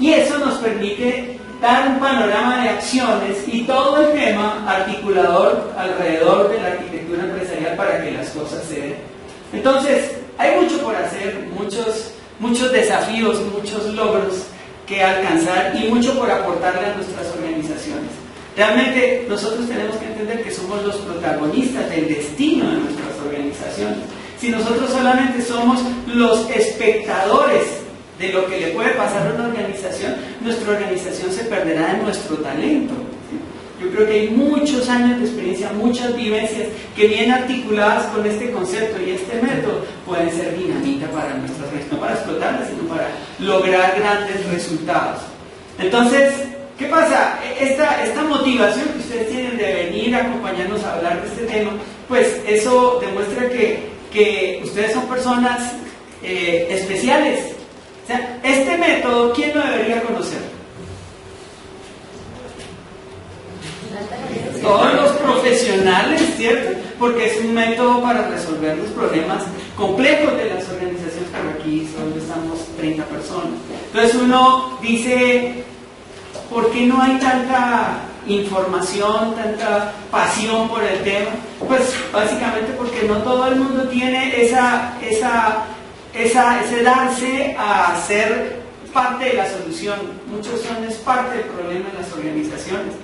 Y eso nos permite dar un panorama de acciones y todo el tema articulador alrededor de la arquitectura empresarial para que las cosas se den. Entonces, hay mucho por hacer, muchos desafíos, muchos logros que alcanzar y mucho por aportarle a nuestras organizaciones. Realmente nosotros tenemos que entender que somos los protagonistas del destino de nuestras organizaciones. Si nosotros solamente somos los espectadores de lo que le puede pasar a una organización, nuestra organización se perderá de nuestro talento. Yo creo que hay muchos años de experiencia, muchas vivencias que bien articuladas con este concepto y este método pueden ser dinamita para nuestras organizaciones, no para explotarlas, sino para lograr grandes resultados. Entonces, ¿qué pasa? Esta motivación que ustedes tienen de venir a acompañarnos a hablar de este tema, pues eso demuestra que ustedes son personas especiales. O sea, este método, ¿quién lo debería conocer? Todos los profesionales, ¿cierto? Porque es un método para resolver los problemas complejos de las organizaciones, pero aquí solo estamos 30 personas. Entonces uno dice, ¿por qué no hay tanta información, tanta pasión por el tema? Pues básicamente porque no todo el mundo tiene ese darse a ser parte de la solución. Muchos son parte del problema de las organizaciones.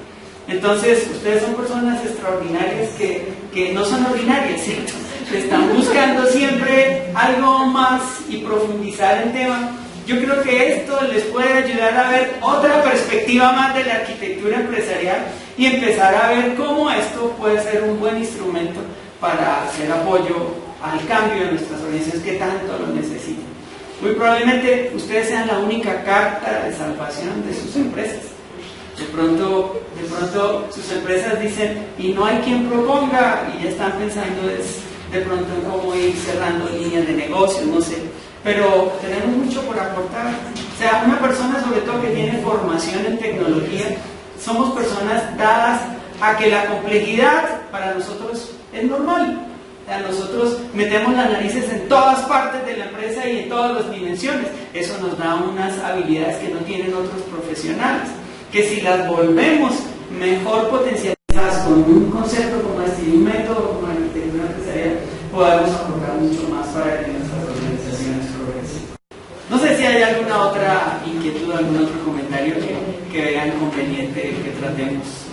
Entonces, ustedes son personas extraordinarias que no son ordinarias, ¿cierto? Están buscando siempre algo más y profundizar el tema. Yo creo que esto les puede ayudar a ver otra perspectiva más de la arquitectura empresarial y empezar a ver cómo esto puede ser un buen instrumento para hacer apoyo al cambio de nuestras organizaciones que tanto lo necesitan. Muy probablemente ustedes sean la única carta de salvación de sus empresas. De pronto sus empresas dicen, y no hay quien proponga, y ya están pensando de pronto en cómo ir cerrando líneas de negocio, no sé. Pero tenemos mucho por aportar. O sea, una persona sobre todo que tiene formación en tecnología, somos personas dadas a que la complejidad para nosotros es normal. O sea, nosotros metemos las narices en todas partes de la empresa y en todas las dimensiones. Eso nos da unas habilidades que no tienen otros profesionales, que si las volvemos mejor potencializadas con un concepto como este y un método como la arquitectura empresarial, podemos aportar mucho más para que nuestras organizaciones progresen. No sé si hay alguna otra inquietud, algún otro comentario que vean conveniente que tratemos.